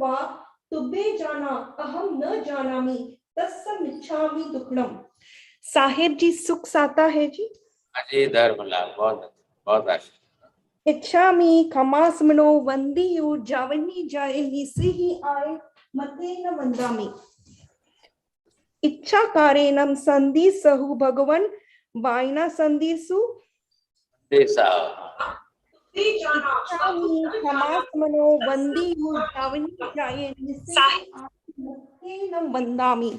वा तुबे जाना अहम न जानामि तस्मिच्छामि दुक्खड़म। साहेब जी सुख साता है जी। अजय धर्मलाल बहुत बहुत अच्छा। इच्छामि खमासमनो वंदियु जावनी जाए निसिहि आए मते न वंदामि। इच्छा कारेणम संधि सहु भगवन वायना संधिसु देसा इच्छामि खमासमनो वंदियु जावनी जाए निसिहि आए मते न वंदामि।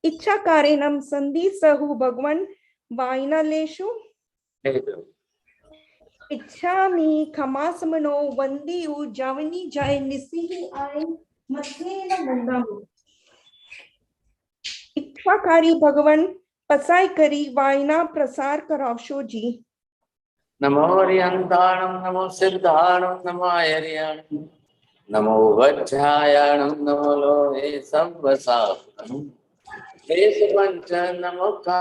इच्छा कारेणम संधि सहु भगवन वायना लेशु इच्छामि खमासमनो वंदियु जावनी जाए निसिहि आए मथे न वंदामि। इच्छाकारी भगवन पसाई करी वायना प्रसार करावशो जी। नमो हरियंताणं नमो सिद्धाणं नमो हरियाणं नमो वज्रायाणं नमो लोहे संवसारणं देश पंच नमो का।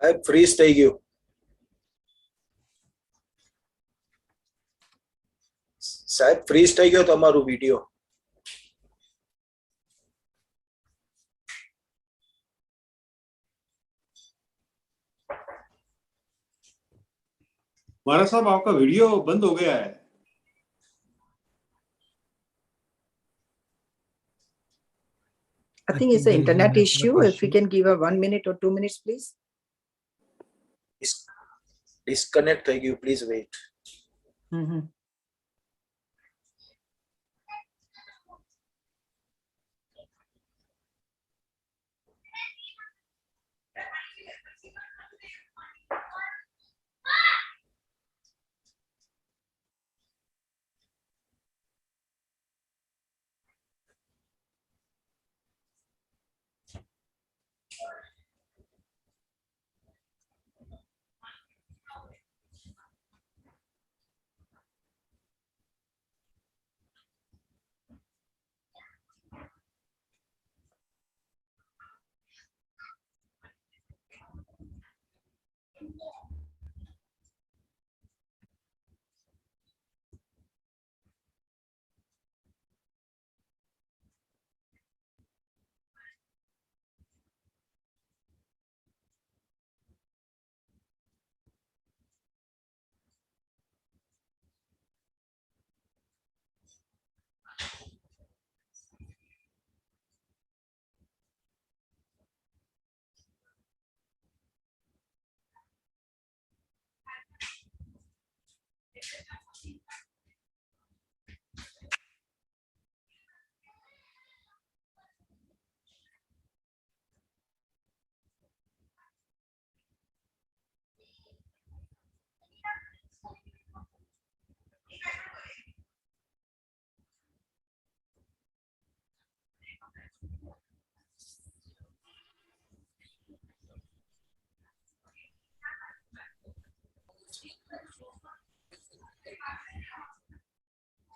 સાહેબ ફ્રીઝ થઈ ગયું. સાહેબ ફ્રીઝ થઈ ગયો તમારું વિડિયો. महाराज साहब आपका वीडियो बंद हो गया है. I think it's an internet issue. If we can give a 1 minute or 2 minutes, please. Disconnect થઈ ગયું. Please wait.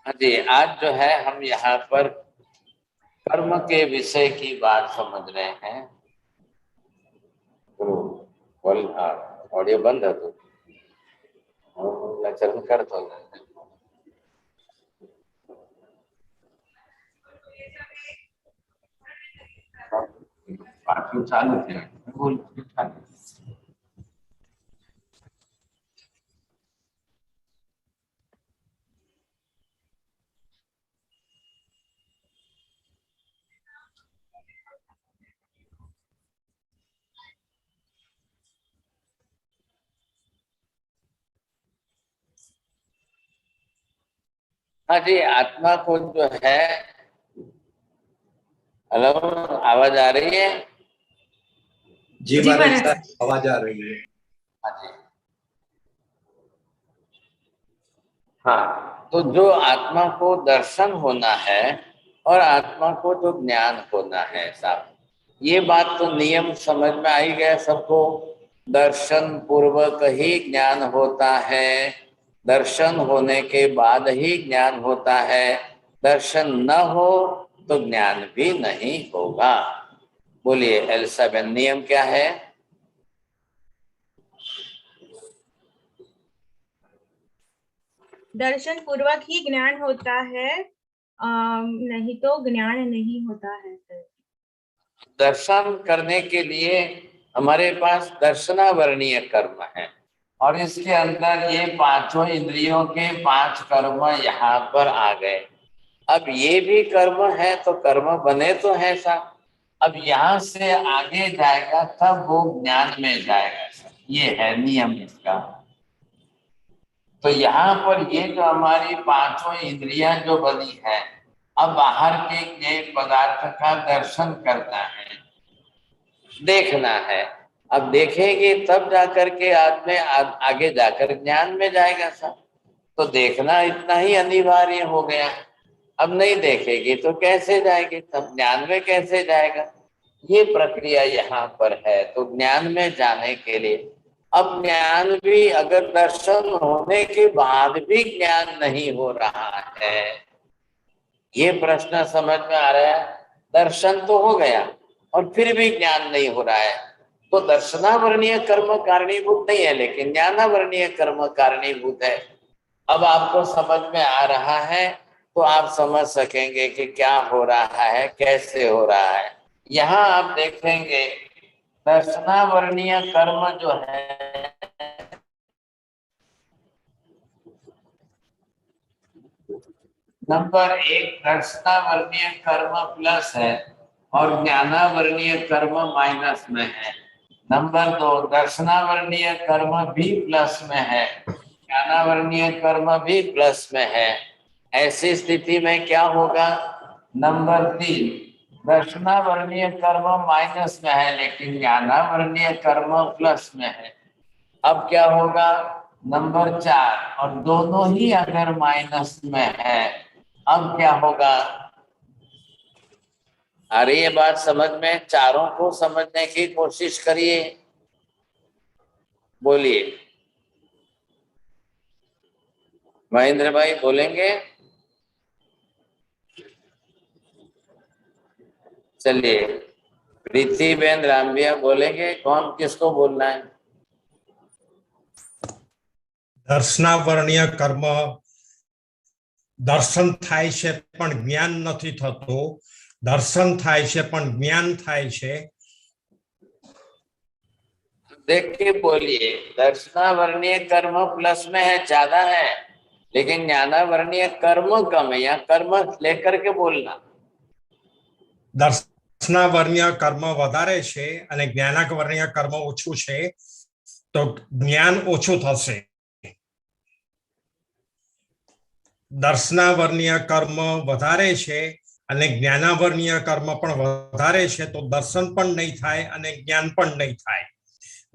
हाँ जी, आज जो है हम यहाँ पर कर्म के विषय की बात समझ रहे हैं। ऑडियो बंद है तो लेक्चर में कर दो। बाकी चालू थे बोल। हाँ जी, आत्मा को जो है, हेलो आवाज आ रही है? जी महाराज आवाज आ रही है. हाँ जी, हाँ, तो जो आत्मा को दर्शन होना है और आत्मा को जो ज्ञान होना है साहब, ये बात तो नियम समझ में आई गया सबको। दर्शन पूर्वक ही ज्ञान होता है दर्शन होने के बाद ही ज्ञान होता है, दर्शन न हो तो ज्ञान भी नहीं होगा। बोलिए एलिजाबेथ, नियम क्या है? दर्शन पूर्वक ही ज्ञान होता है, नहीं तो ज्ञान नहीं होता है सर। दर्शन करने के लिए हमारे पास दर्शनावरणीय कर्म है, और इसके अंदर ये पांचों इंद्रियों के 5 कर्म यहाँ पर आ गए। अब ये भी कर्म है तो कर्म बने तो है साहब। अब यहाँ से आगे जाएगा तब वो ज्ञान में जाएगा सर, ये है नियम इसका। तो यहाँ पर ये जो हमारी पांचों इंद्रियां जो बनी है, अब बाहर के ज्ञेय पदार्थ का दर्शन करना है, देखना है। अब देखेंगे तब जाकर के आदमी आगे जाकर ज्ञान में जाएगा साहब। तो देखना इतना ही अनिवार्य हो गया। अब नहीं देखेगी तो कैसे जाएगी, तब ज्ञान में कैसे जाएगा? ये प्रक्रिया यहाँ पर है। तो ज्ञान में जाने के लिए अब ज्ञान भी, अगर दर्शन होने के बाद भी ज्ञान नहीं हो रहा है, ये प्रश्न समझ में आ रहा है। दर्शन तो हो गया और फिर भी ज्ञान नहीं हो रहा है, तो दर्शनावरणीय कर्म कारणीभूत नहीं है, लेकिन ज्ञानावरणीय कर्म कारणीभूत है। अब आपको समझ में आ रहा है तो आप समझ सकेंगे कि क्या हो रहा है, कैसे हो रहा है। यहाँ आप देखेंगे दर्शनावरणीय कर्म जो है, नंबर 1 दर्शनावरणीय कर्म प्लस है और ज्ञानावरणीय कर्म माइनस में है। नंबर 2 दर्शनावरणीय कर्म भी प्लस में है, ज्ञानावरणीय कर्म भी प्लस में है। ऐसी स्थिति में क्या होगा? नंबर 3 दर्शनावरणीय कर्म माइनस में है लेकिन ज्ञानावरणीय कर्म प्लस में है। अब क्या होगा? नंबर 4 और दोनों ही अगर माइनस में है, अब क्या होगा? आ रही है बात समझ में? चारों को समझने की कोशिश करिए, बोलिए। महेंद्र भाई बोलेंगे? चलिए प्रीति बेन रामबिया बोलेंगे। कौन किसको बोलना है? दर्शनावरणीय कर्म दर्शन थाय छे पण ज्ञान नथी थतो, दर्शन थाय छे पण ज्ञान थाय छे। देख के बोलिए। दर्शनावरणीय कर्म प्लस में है, ज्यादा है, लेकिन ज्ञानावरणीय कर्म कम है। या कर्म लेकर के बोलना। दर्शनावरणीय कर्म वधारे छे अने ज्ञानावरणीय कर्म ओछुं छे, तो ज्ञान ओछुं थशे। दर्शनावरणीय कर्म वधारे छे अने ज्ञानावरणीय कर्म पण वधारे छे, तो दर्शन पण नहीं थाय अने ज्ञान पण नहीं थाय।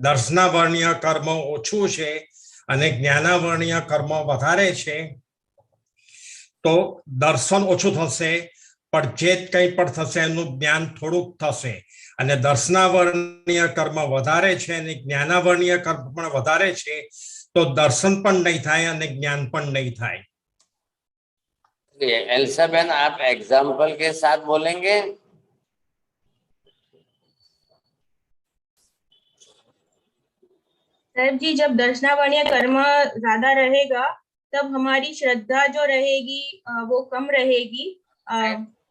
दर्शनावरणीय कर्म ओछुं छे अने ज्ञानावरणीय कर्म वधारे छे, तो दर्शन ओछुं थशे पण जे कंई पण थशे एनुं ज्ञान थोड़ुंक थशे। अने दर्शनावरणीय कर्म वधारे छे अने ज्ञानावरणीय कर्म पण वधारे छे, तो दर्शन पण नहीं थाय अने ज्ञान पण नहीं थाय। एल्सा बहन, आप एग्जाम्पल के साथ बोलेंगे? सर जी, जब दर्शनावरणीय कर्म ज्यादा रहेगा तब हमारी श्रद्धा जो रहेगी वो कम रहेगी।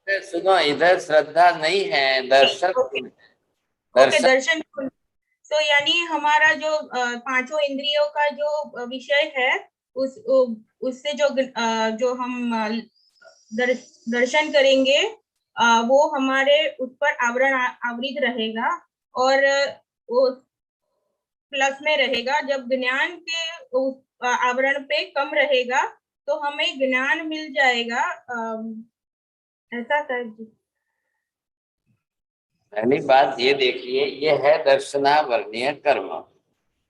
सुनो, इधर श्रद्धा नहीं है, दर्शन। ओके, दर्शन। तो यानी हमारा जो पांचों इंद्रियों का जो विषय है, उससे जो हम दर्शन करेंगे वो हमारे उस पर आवृत रहेगा और वो प्लस में रहेगा। जब ज्ञान के आवरण पे कम रहेगा तो हमें ज्ञान मिल जाएगा। ऐसा सर जी। पहली बात ये देखिए, ये है दर्शनावरणीय कर्म।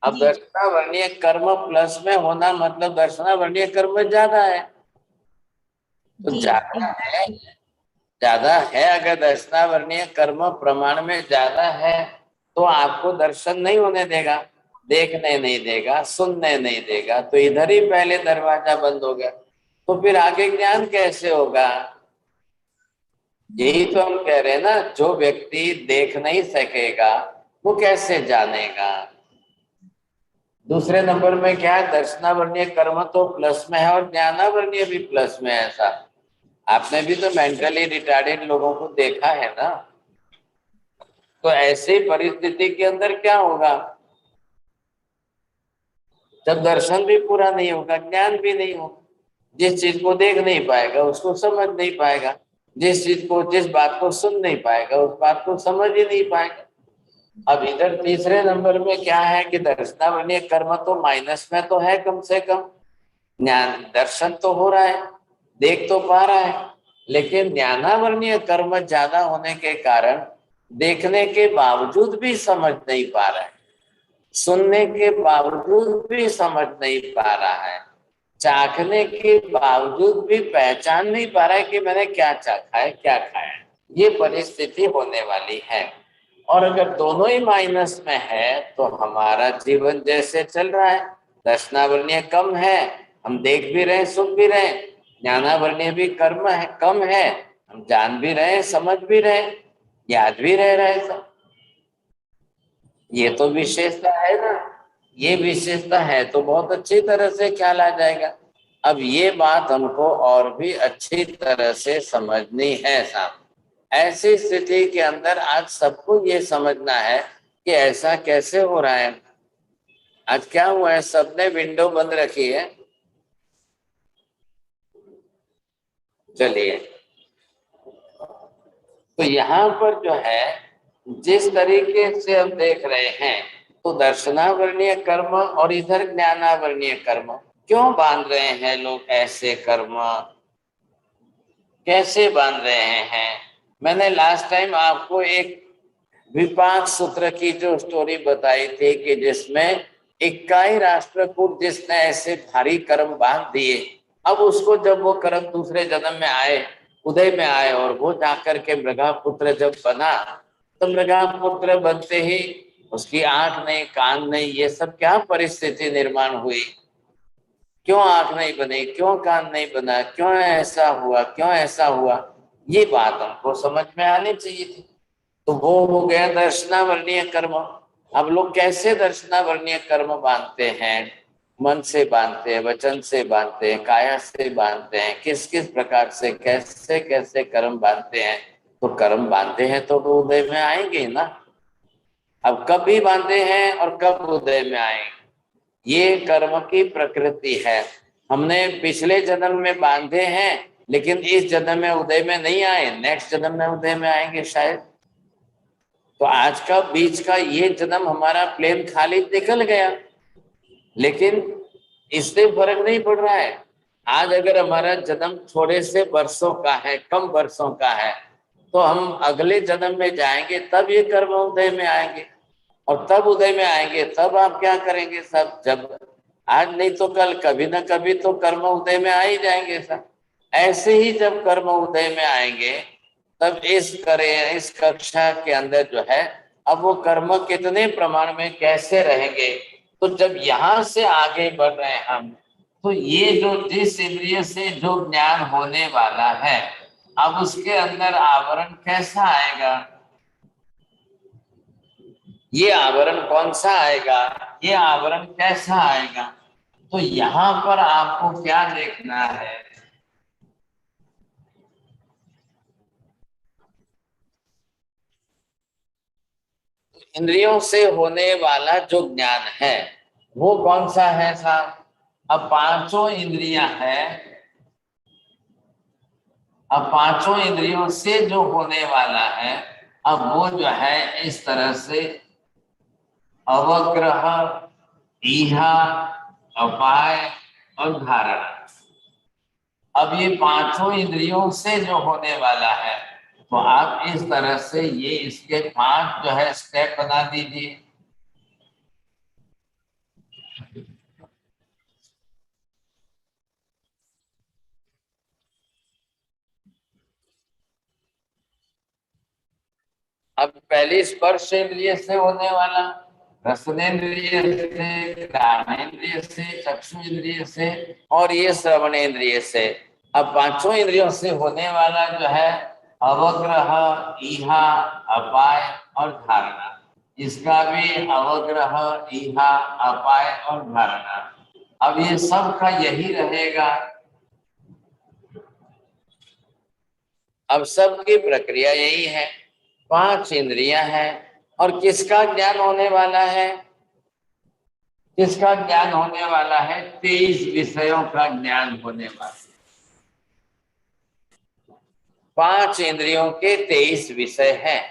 अब दर्शनावरणीय कर्म प्लस में होना मतलब दर्शनावरणीय कर्म ज्यादा है। तो ज्यादा है अगर दर्शनावरणीय कर्म प्रमाण में ज्यादा है तो आपको दर्शन नहीं होने देगा। देखने नहीं देगा, सुनने नहीं देगा, तो इधर ही पहले दरवाजा बंद हो गया, तो फिर आगे ज्ञान कैसे होगा? यही तो हम कह रहे हैं ना, जो व्यक्ति देख नहीं सकेगा वो कैसे जानेगा? दूसरे नंबर में क्या है, दर्शनावर्णीय कर्म तो प्लस में है और ज्ञानावर्णीय भी प्लस में है। ऐसा आपने भी तो मेंटली रिटार्डेड लोगों को देखा है ना। तो ऐसी परिस्थिति के अंदर क्या होगा, जब दर्शन भी पूरा नहीं होगा, ज्ञान भी नहीं होगा, जिस चीज को देख नहीं पाएगा उसको समझ नहीं पाएगा, जिस चीज को, जिस बात को सुन नहीं पाएगा उस बात को समझ ही नहीं पाएगा। अब इधर तीसरे नंबर में क्या है कि दर्शनावर्णीय कर्म तो माइनस में तो है, कम से कम ज्ञान दर्शन तो हो रहा है, देख तो पा रहा है, लेकिन ज्ञानावर्णीय कर्म ज्यादा होने के कारण देखने के बावजूद भी समझ नहीं पा रहा है, सुनने के बावजूद भी समझ नहीं पा रहा है, चाखने के बावजूद भी पहचान नहीं पा रहा है कि मैंने क्या चाखा है, क्या खाया है। ये परिस्थिति होने वाली है। और अगर दोनों ही माइनस में है तो हमारा जीवन जैसे चल रहा है, दर्शनावर्णीय कम है, हम देख भी रहे सुन भी रहे, ज्ञानावर्णीय भी कर्म है कम है, हम जान भी रहे समझ भी रहे, याद भी रह रहे सब। ये तो विशेषता है ना, ये विशेषता है तो बहुत अच्छी तरह से ख्याल आ जाएगा। अब ये बात हमको और भी अच्छी तरह से समझनी है साहब। ऐसी स्थिति के अंदर आज सबको ये समझना है कि ऐसा कैसे हो रहा है। आज क्या हुआ है, सबने विंडो बंद रखी है। चलिए, तो यहाँ पर जो है जिस तरीके से हम देख रहे हैं, तो दर्शनावर्णीय कर्म और इधर ज्ञानावर्णीय कर्म, क्यों बांध रहे हैं लोग ऐसे कर्म, कैसे बांध रहे हैं? मैंने लास्ट टाइम आपको एक विपाक सूत्र की जो स्टोरी बताई थी कि जिसमें इक्काई राष्ट्रकूट जिसने ऐसे भारी कर्म बांध दिए, अब उसको जब वो कर्म दूसरे जन्म में आए, उदय में आए, और वो जाकर के मृगापुत्र जब बना, तो मृगापुत्र बनते ही उसकी आंख नहीं, कान नहीं, ये सब क्या परिस्थिति निर्माण हुई? क्यों आंख नहीं बनी, क्यों कान नहीं बना, क्यों ऐसा हुआ, क्यों ऐसा हुआ? ये बात हमको समझ में आनी चाहिए थी। तो वो हो गया दर्शनावर्णीय कर्म। अब लोग कैसे दर्शनावर्णीय कर्म बांधते हैं? मन से बांधते हैं, वचन से बांधते हैं, काया से बांधते हैं, किस किस प्रकार से कैसे कैसे कर्म बांधते हैं। तो कर्म बांधते हैं तो उदय में आएंगे ना। अब कब भी बांधे हैं और कब उदय में आएंगे, ये कर्म की प्रकृति है। हमने पिछले जन्म में बांधे हैं लेकिन इस जन्म में उदय में नहीं आए, नेक्स्ट जन्म में उदय में आएंगे शायद। तो आज का बीच का ये जन्म हमारा प्लेन खाली निकल गया, लेकिन इससे फर्क नहीं पड़ रहा है। आज अगर हमारा जन्म थोड़े से वर्षों का है, कम वर्षों का है, तो हम अगले जन्म में जाएंगे तब ये कर्म उदय में आएंगे, और तब उदय में आएंगे तब आप क्या करेंगे सब, जब आज नहीं तो कल कभी ना कभी तो कर्म उदय में आ ही जाएंगे सब। ऐसे ही जब कर्म उदय में आएंगे तब इस कक्षा के अंदर जो है, अब वो कर्म कितने प्रमाण में कैसे रहेंगे। तो जब यहाँ से आगे बढ़ रहे हैं हम, तो ये जो जिस इंद्रिय से जो ज्ञान होने वाला है, अब उसके अंदर आवरण कैसा आएगा, ये आवरण कौन सा आएगा, ये आवरण कैसा आएगा। तो यहाँ पर आपको क्या देखना है, इंद्रियों से होने वाला जो ज्ञान है वो कौन सा है साहब? अब पांचों इंद्रियां हैं, अब पांचों इंद्रियों से जो होने वाला है, अब वो जो है इस तरह से अवग्रह, ईहा, अपाय और धारणा। अब ये पांचों इंद्रियों से जो होने वाला है, तो आप इस तरह से ये इसके 5 जो है स्टेप बना दीजिए। अब पहली स्पर्श इंद्रिय से होने वाला, रसनेन्द्रिय से, घ्राणेन्द्रिय से, चक्षु इंद्रिय से और ये श्रवणेन्द्रिय से। अब पांचों इंद्रियों से होने वाला जो है अवग्रह, ईहा, अपाय और धारणा, इसका भी अवग्रह, ईहा, अपाय और धारणा। अब ये सब का यही रहेगा। अब सबकी प्रक्रिया यही है, पांच इंद्रियां हैं और किसका ज्ञान होने वाला है? किसका ज्ञान होने वाला है? 23 विषयों का ज्ञान होने वाला है। पांच इंद्रियों के 23 विषय हैं,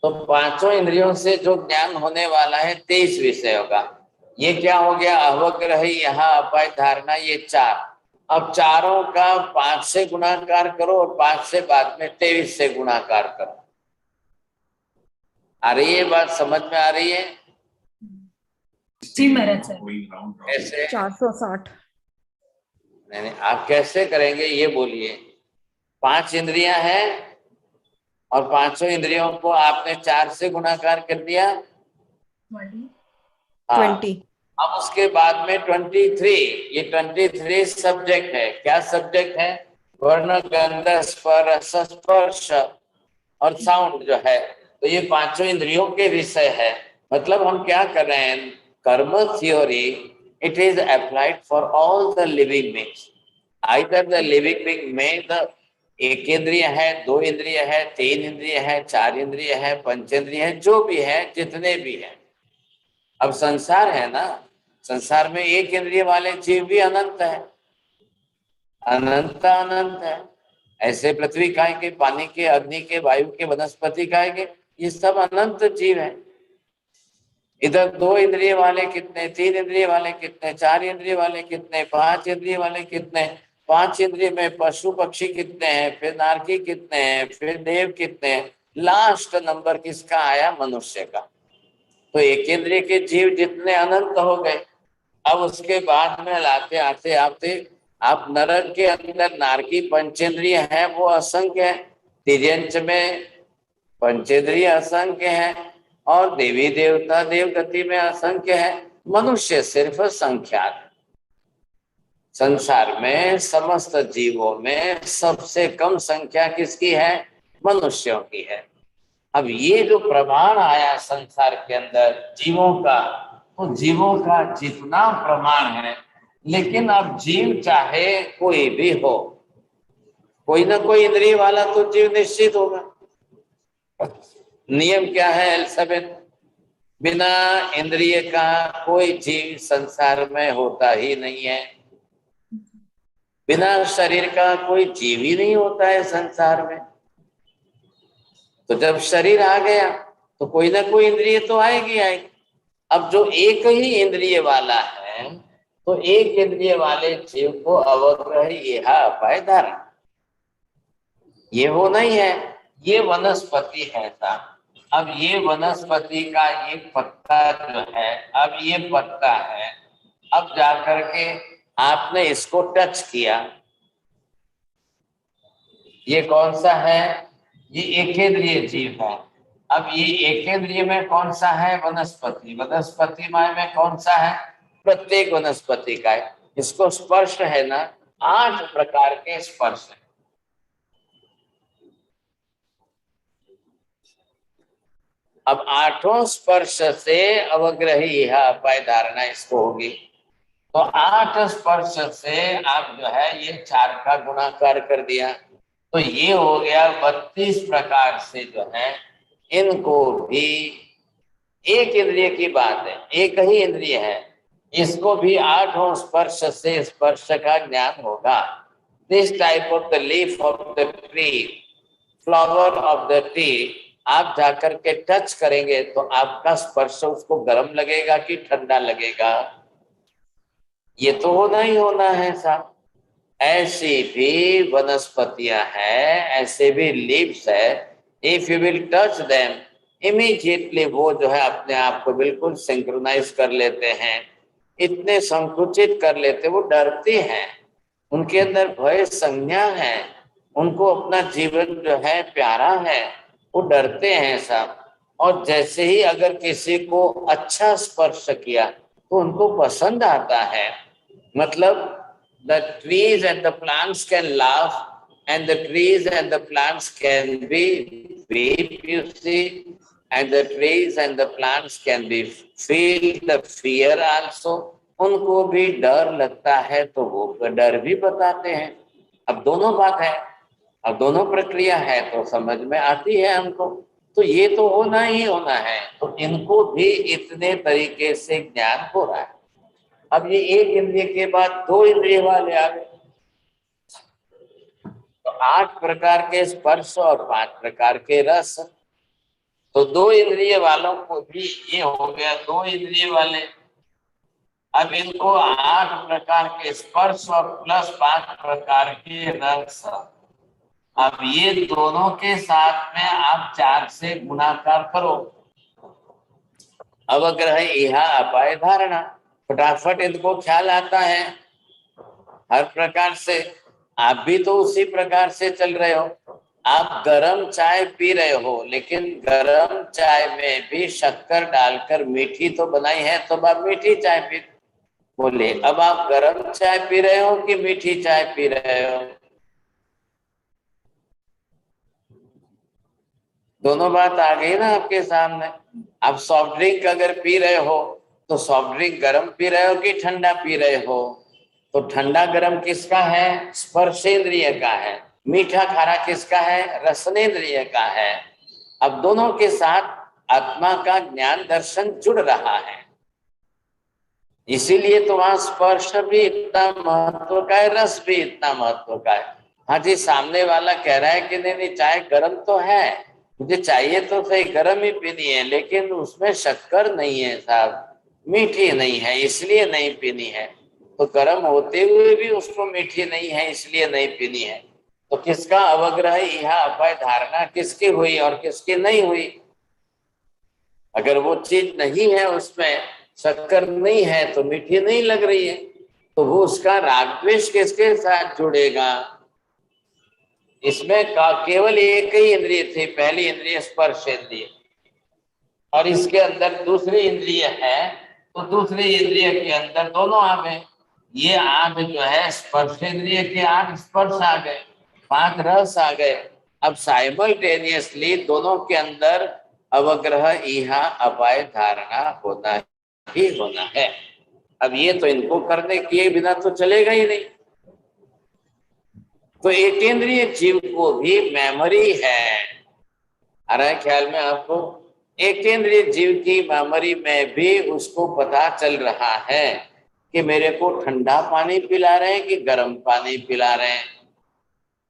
तो पांचों इंद्रियों से जो ज्ञान होने वाला है 23 विषयों का, ये क्या हो गया? अवग्रह, यहाँ अपाय, धारणा, ये चार। अब चारों का 5 से गुणाकार करो और 5 से बाद में 23 से गुणाकार करो। आ रही है बात? समझ में आ रही है? जी महाराज सर। कैसे? 460। नहीं, आप कैसे करेंगे ये बोलिए। 5 इंद्रियां हैं और पांचों इंद्रियों को आपने 4 से गुणाकार कर दिया, 20। अब उसके बाद में 23, ये 23 सब्जेक्ट है। क्या सब्जेक्ट है? वर्ण, गंध, स्पर्श, स्पर्श और साउंड जो है, तो ये पांचों इंद्रियों के विषय है। मतलब हम क्या कर रहे हैं? कर्म theory, it is applied for all the living beings. Either the living being में द एक इंद्रिय है, 2 इंद्रिय है, 3 इंद्रिय है, 4 इंद्रिय है, पंचेंद्रिय है, जो भी है, जितने भी है। अब संसार है ना, संसार में एक इंद्रिय वाले जीव भी अनंत है, अनंत अनंत है। ऐसे पृथ्वी काय के, पानी के, अग्नि के, वायु के, वनस्पति काय के, ये सब अनंत जीव है। इधर 2 इंद्रिय वाले कितने, 3 इंद्रिय वाले कितने, 4 इंद्रिय वाले कितने, 5 इंद्रिय वाले कितने, 5 इंद्रिय में पशु पक्षी कितने हैं, फिर नारकी कितने हैं, फिर देव कितने हैं, लास्ट नंबर किसका आया? मनुष्य का। तो एक इंद्रिय के जीव जितने अनंत हो गए। अब उसके बाद में लाते आते आते आप नरक के अंदर नारकी पंचेंद्रिय है, वो असंख्य है। तिर्यंच में पंचेंद्रिय असंख्य है और देवी देवता देव गति में असंख्य है। मनुष्य सिर्फ संख्यात। संसार में समस्त जीवों में सबसे कम संख्या किसकी है? मनुष्यों की है। अब ये जो प्रमाण आया संसार के अंदर जीवों का, तो जीवों का जितना प्रमाण है, लेकिन अब जीव चाहे कोई भी हो, कोई ना कोई इंद्रिय वाला तो जीव निश्चित होगा। नियम क्या है एलिजाबेथ? बिना इंद्रिय का कोई जीव संसार में होता ही नहीं है। बिना शरीर का कोई जीव ही नहीं होता है संसार में। तो जब शरीर आ गया तो कोई ना कोई इंद्रिय तो आएगी आएगी। अब जो एक ही इंद्रिय वाला है, तो एक इंद्रिय वाले जीव को अवग्रह, यह अपाय, धारणा, ये वो नहीं है। ये वनस्पति है साहब। अब ये वनस्पति का ये पत्ता जो है, अब ये पत्ता है, अब जाकर के आपने इसको टच किया, ये कौन सा है? ये एकेंद्रिय जीव है। अब ये एकेंद्रिय में कौन सा है? वनस्पति। वनस्पति में कौन सा है? प्रत्येक वनस्पति का है। इसको स्पर्श है ना, 8 प्रकार के स्पर्श है। अब 8 स्पर्श से अवग्रही यह अपाय, धारणा इसको होगी। तो 8 स्पर्श से आप जो है ये 4 का गुणाकार कर दिया, तो ये हो गया 32 प्रकार से जो है इनको भी, एक इंद्रिय की बात है, एक ही इंद्रिय है, इसको भी 8 स्पर्श से स्पर्श का ज्ञान होगा। This type of the leaf of the tree, flower of the tree, आप जाकर के टच करेंगे तो आपका स्पर्श उसको गर्म लगेगा कि ठंडा लगेगा? ये तो होना ही होना है साहब। ऐसी भी वनस्पतियां हैं, ऐसे भी लीव्स है, if you will touch them, immediately वो जो है अपने आप को बिल्कुल सिंक्रोनाइज कर लेते हैं, इतने संकुचित कर लेते, वो डरते हैं, उनके अंदर भय संज्ञा है, उनको अपना जीवन जो है प्यारा है, वो डरते हैं साहब। और जैसे ही अगर किसी को अच्छा स्पर्श किया तो उनको पसंद आता है। मतलब the trees and the plants can laugh and the trees and the plants can be weep, you see, and the trees and the plants can be feel the fear also। उनको भी डर लगता है तो वो डर भी बताते हैं। अब दोनों बात है, अब दोनों प्रक्रिया है तो समझ में आती है हमको। तो ये तो होना ही होना है, तो इनको भी इतने तरीके से ज्ञान हो रहा है। अब ये एक इंद्रिय के बाद दो इंद्रिय वाले आ गए, तो 8 प्रकार के स्पर्श और 5 प्रकार के रस। तो दो इंद्रिय वालों को भी ये हो गया, दो इंद्रिय वाले। अब इनको 8 प्रकार के स्पर्श और प्लस 5 प्रकार के रस। अब ये दोनों के साथ में आप 4 से गुणाकार करो। अवग्रह इहा अपाय धारणा, फटाफट इनको ख्याल आता है हर प्रकार से। आप भी तो उसी प्रकार से चल रहे हो। आप गरम चाय पी रहे हो, लेकिन गरम चाय में भी शक्कर डालकर मीठी तो बनाई है, तो आप मीठी चाय पी। बोले अब आप गरम चाय पी रहे हो कि मीठी चाय पी रहे हो? दोनों बात आ गई ना आपके सामने। आप सॉफ्ट ड्रिंक अगर पी रहे हो तो सॉफ्ट ड्रिंक गरम पी रहे हो कि ठंडा पी रहे हो? तो ठंडा गरम किसका है? स्पर्शेंद्रिय का है। मीठा खारा किसका है? रसनेन्द्रिय का है। अब दोनों के साथ आत्मा का ज्ञान दर्शन जुड़ रहा है, इसीलिए तो वहां स्पर्श भी इतना महत्व का है, रस भी इतना महत्व का है। हाँ जी, सामने वाला कह रहा है कि नहीं चाय गर्म तो है, मुझे चाहिए तो सही गर्म ही पीनी है, लेकिन उसमें शक्कर नहीं है साहब, मीठी नहीं है इसलिए नहीं पीनी है। तो गर्म होते हुए भी उसको मीठी नहीं है इसलिए नहीं पीनी है। तो किसका अवग्रह यह अपाय धारणा किसकी हुई और किसकी नहीं हुई? अगर वो चीज नहीं है, उसमें शक्कर नहीं है तो मीठी नहीं लग रही है, तो वो उसका राग द्वेष किसके साथ जुड़ेगा? इसमें केवल एक ही इंद्रिय थी, पहली इंद्रिय स्पर्श इंद्रिय, और इसके अंदर दूसरी इंद्रिय है, तो दूसरी इंद्रिय के अंदर दोनों आ गए। ये आग जो है स्पर्श इंद्रिय के 8 स्पर्श आ गए, 5 रस आ गए। अब साइमल्टेनियसली दोनों के अंदर अवग्रह इहा अपाय धारणा होना ही होना है। अब ये तो इनको करने किए बिना तो चलेगा ही नहीं। तो एकेंद्रिय जीव को भी मेमोरी है, आ रहा है ख्याल में आपको? एकेंद्रिय जीव की मेमोरी में भी उसको पता चल रहा है कि मेरे को ठंडा पानी पिला रहे हैं कि गर्म पानी पिला रहे हैं।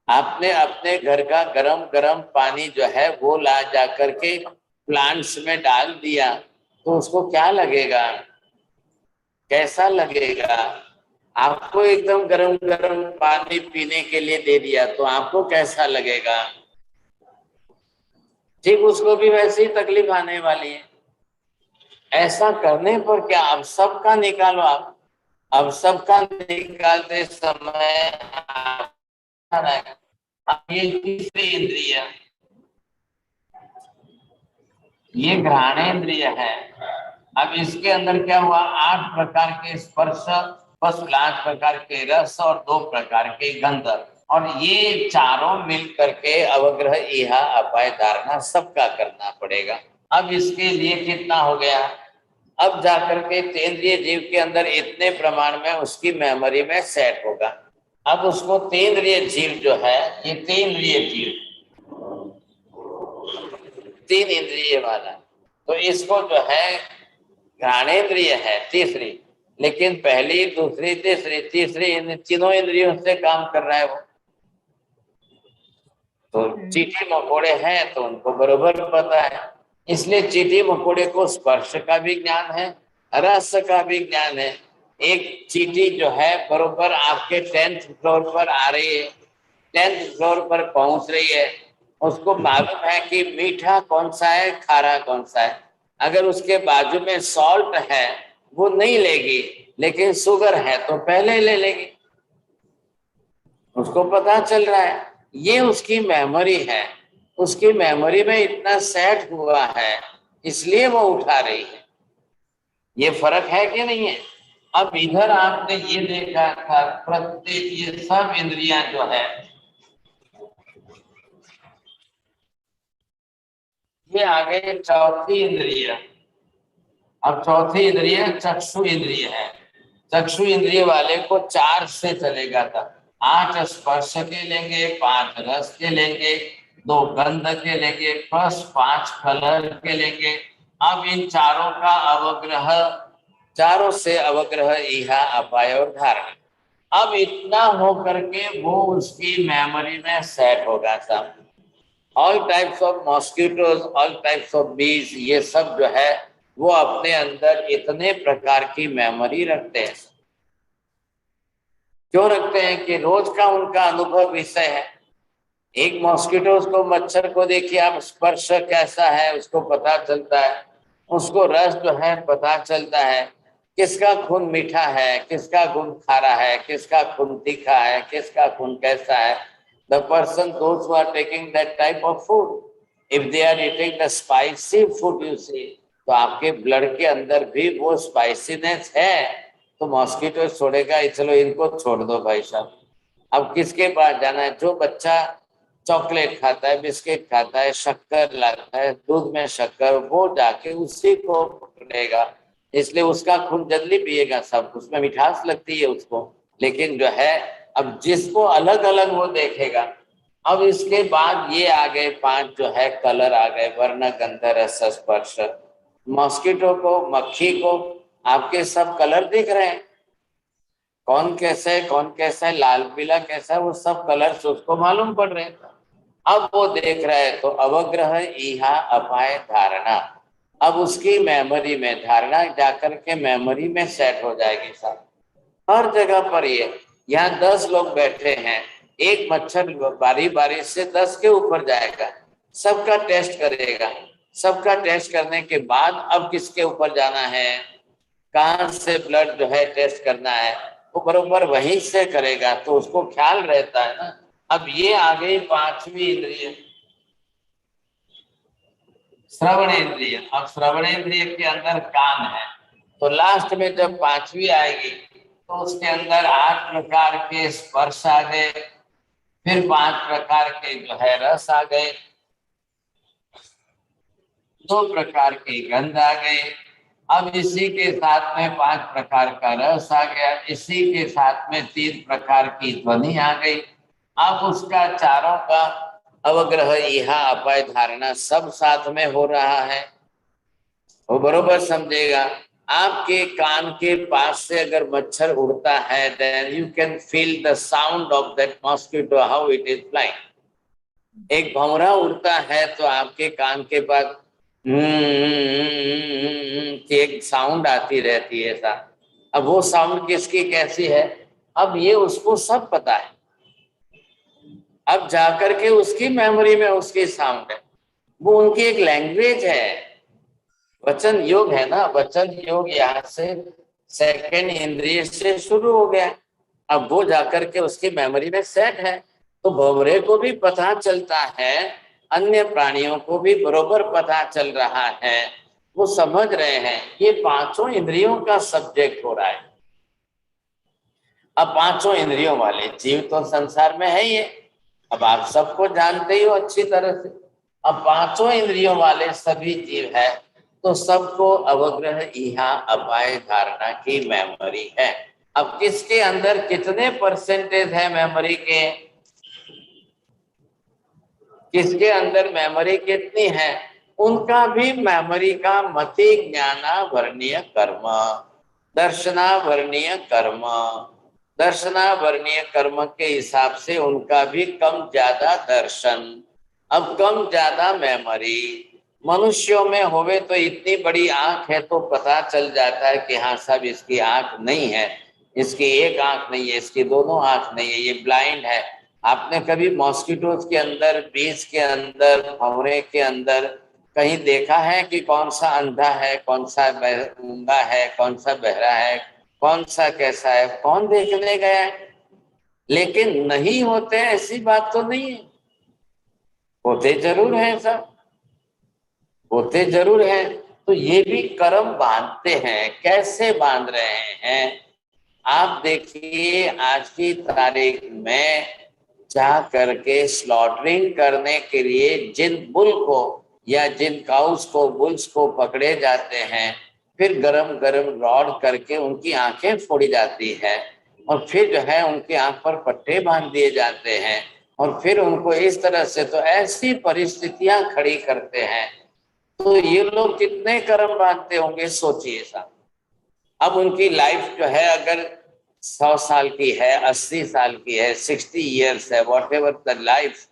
आपने अपने घर का गरम गरम पानी जो है वो ला जा करके प्लांट्स में डाल दिया, तो उसको क्या लगेगा, कैसा लगेगा? आपको एकदम गरम गरम पानी पीने के लिए दे दिया तो आपको कैसा लगेगा? ठीक उसको भी वैसे ही तकलीफ आने वाली है। ऐसा करने पर क्या, अब सबका निकालो आप, अब सबका निकालते समय अब ये तीसरी इंद्रिय, ये घ्राणेन्द्रिय है। अब इसके अंदर क्या हुआ? 8 प्रकार के स्पर्श, बस 5 प्रकार के रस और 2 प्रकार के गंध, और ये चारों मिल करके अवग्रह इहा अपाय धारणा सबका करना पड़ेगा। अब इसके लिए कितना हो गया? अब जाकर के तेंद्रिय जीव के अंदर इतने प्रमाण में उसकी मेमोरी में सेट होगा। अब उसको तेंद्रिय जीव जो है, ये तेंद्रिय जीव 3 इंद्रिय वाला, तो इसको जो है घ्राणेन्द्रिय है तीसरी, लेकिन पहली दूसरी तीसरी इन तीनों इंद्रियों से काम कर रहा है वो। तो चींटी मकोड़े हैं तो उनको बरोबर पता है, इसलिए चींटी मकोड़े को स्पर्श का भी ज्ञान है, रस का भी ज्ञान है। एक चींटी जो है बरोबर आपके 10th फ्लोर पर आ रही है, 10th फ्लोर पर पहुंच रही है, उसको मालूम है कि मीठा कौन सा है, खारा कौन सा है। अगर उसके बाजू में सॉल्ट है वो नहीं लेगी, लेकिन शुगर है तो पहले ले लेगी, उसको पता चल रहा है। ये उसकी मेमोरी है, उसकी मेमोरी में इतना सेट हुआ है इसलिए वो उठा रही है। ये फर्क है कि नहीं है? अब इधर आपने ये देखा था प्रत्येक ये सब इंद्रियां जो है ये आ गए चौथी इंद्रिय। अब चौथी इंद्रिय चक्षु इंद्रिय है। चक्षु इंद्रिय वाले को 4 से चलेगा था। 8 स्पर्श के लेंगे, 5 रस के लेंगे, 2 गंध के लेंगे, प्लस 5 कलर के लेंगे। अब इन चारों का अवग्रह, चारों से अवग्रह इहा अपाय और धारण। अब इतना हो करके वो उसकी मेमोरी में सेट होगा सब। All types of mosquitoes, all types of बीज, ये सब जो है वो अपने अंदर इतने प्रकार की मेमोरी रखते हैं। क्यों रखते हैं? कि रोज का उनका अनुभव विषय है। एक मॉस्किटोज को, मच्छर को देखिए आप, स्पर्श कैसा है उसको पता चलता है, उसको रस जो है पता चलता है, किसका खून मीठा है, किसका खून खारा है, किसका खून तीखा है, किसका खून कैसा है। The person, those who are taking that type of food, if they are eating the spicy food, you see, तो आपके ब्लड के अंदर भी वो स्पाइसीनेस है, तो मॉस्किटो छोड़ेगा, चलो इनको छोड़ दो भाई साहब। अब किसके पास जाना है? जो बच्चा चॉकलेट खाता है, बिस्किट खाता है, शक्कर लाता है, दूध में शक्कर, वो जाके उसी को पकड़ेगा, इसलिए उसका खून जल्दी पिएगा सब, उसमें मिठास लगती है उसको। लेकिन जो है अब जिसको अलग अलग वो देखेगा। अब इसके बाद ये आ गए 5 जो है कलर आ गए, वर्ण गंध रस स्पर्श। मॉस्किटो को, मक्खी को आपके सब कलर दिख रहे हैं, कौन कैसा है, कौन कैसा है, लाल पीला कैसा है, वो सब कलर से उसको मालूम पड़ रहे हैं। अब वो देख रहा है तो अवग्रह इहा अपाय धारणा। अब उसकी मेमोरी में धारणा जाकर के मेमोरी में सेट हो जाएगी सब। हर जगह पर ये, यहाँ 10 लोग बैठे हैं, एक मच्छर बारी बारी से 10 के ऊपर जाएगा, सबका टेस्ट करेगा। सबका टेस्ट करने के बाद अब किसके ऊपर जाना है, कहाँ से ब्लड जो है टेस्ट करना है, वो बरोबर वहीं से करेगा, तो उसको ख्याल रहता है ना। अब ये आ गई 5वीं इंद्रिय, श्रवण इंद्रिय। अब श्रवण इंद्रिय के अंदर कान है, तो लास्ट में जब 5वीं आएगी तो उसके अंदर 8 प्रकार के स्पर्श आ गए, फिर 5 प्रकार के जो है रस आ गए, 2 प्रकार के गंध आ गए। अब इसी के साथ में 5 प्रकार का रस आ गया, इसी के साथ में 3 प्रकार की ध्वनि आ गई। अब उसका चारों का अवग्रह इहा अपाय धारणा सब साथ में हो रहा है, वो बरोबर समझेगा। आपके कान के पास से अगर मच्छर उड़ता है, then you can feel the sound of that mosquito, how it is flying. एक भंवरा उड़ता है तो आपके कान के पास की एक साउंड आती रहती है ऐसा। अब वो साउंड किसकी कैसी है, अब ये उसको सब पता है। अब जाकर के उसकी मेमोरी में उसकी साउंड है, वो उनकी एक लैंग्वेज है। वचन योग है ना, वचन योग यहाँ से सेकंड इंद्रिय से शुरू हो गया। अब वो जाकर के उसकी मेमोरी में सेट है, तो भंवरे को भी पता चलता है, अन्य प्राणियों को भी बरोबर पता चल रहा है, वो समझ रहे हैं। ये 5 इंद्रियों का सब्जेक्ट हो रहा है। अब 5 इंद्रियों वाले जीव तो संसार में है ही है, अब आप सबको जानते ही हो अच्छी तरह से। अब 5 इंद्रियों वाले सभी जीव है, तो सबको अवग्रह इहा अपाय धारणा की मेमोरी है। अब किसके अंदर कितने परसेंटेज है मेमोरी के, किसके अंदर मेमोरी कितनी है, उनका भी मेमोरी का मति ज्ञानावरणीय कर्म, दर्शनावरणीय कर्म, दर्शनावरणीय कर्म के हिसाब से उनका भी कम ज्यादा दर्शन, अब कम ज्यादा मेमोरी। मनुष्यों में होवे तो इतनी बड़ी आंख है तो पता चल जाता है कि हाँ साहब इसकी आंख नहीं है, इसकी एक आंख नहीं है, इसकी दोनों आंख नहीं है, ये ब्लाइंड है। आपने कभी मॉस्किटोज के अंदर, बीज के अंदर, भंवरे के अंदर कहीं देखा है कि कौन सा अंधा है, कौन सा गूंगा है, कौन सा बहरा है, कौन सा कैसा है, कौन देखने गया है? लेकिन नहीं होते ऐसी बात तो नहीं है, होते जरूर है सब। होते जरूर हैं। तो ये भी कर्म बांधते हैं। कैसे बांध रहे हैं आप देखिए, आज की तारीख में जा करके स्लॉटरिंग करने के लिए जिन बुल को या जिन काउस को, बुल्स को पकड़े जाते हैं, फिर गरम गरम रॉड करके उनकी आंखें फोड़ी जाती है और फिर जो है उनकी आंख पर पट्टे बांध दिए जाते हैं और फिर उनको इस तरह से, तो ऐसी परिस्थितियां खड़ी करते हैं। तो ये लोग कितने कर्म बांधते होंगे सोचिए साहब। अब उनकी लाइफ जो है अगर 100 साल की है, 80 साल की है, 60 इयर्स है, वॉट एवर द लाइफ,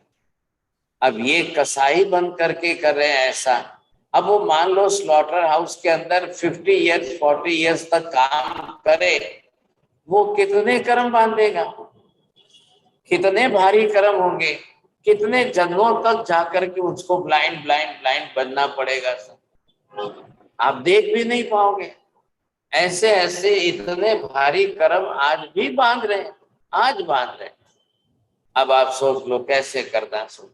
अब ये कसाई बंद करके कर रहे हैं ऐसा। अब वो मान लो स्लॉटर हाउस के अंदर 50 इयर्स 40 इयर्स तक काम करे, वो कितने कर्म बांधेगा, कितने भारी कर्म होंगे, कितने जन्मों तक जाकर के उसको ब्लाइंड ब्लाइंड ब्लाइंड बनना पड़ेगा सर, आप देख भी नहीं पाओगे। ऐसे ऐसे इतने भारी कर्म आज भी बांध रहे हैं, आज बांध रहे हैं। अब आप सोच लो कैसे करना। सोच,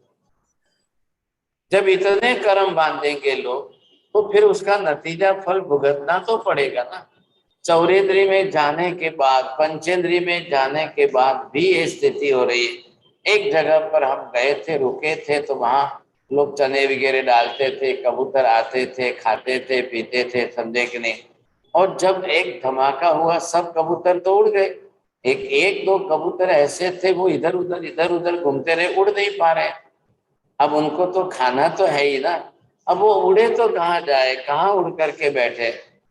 जब इतने कर्म बांधेंगे लोग तो फिर उसका नतीजा फल भुगतना तो पड़ेगा ना। चौरेंद्री में जाने के बाद, पंचेंद्री में जाने के बाद भी ये स्थिति हो रही है। एक जगह पर हम गए थे, रुके थे, तो वहां लोग चने वगैरह डालते थे, कबूतर आते थे, खाते थे, पीते थे, समझे कि नहीं। और जब एक धमाका हुआ, सब कबूतर तो उड़ गए। एक दो कबूतर ऐसे थे वो इधर उधर घूमते रहे, उड़ नहीं पा रहे। अब उनको तो खाना तो है ही ना, अब वो उड़े तो कहाँ जाए, कहाँ उड़ करके बैठे।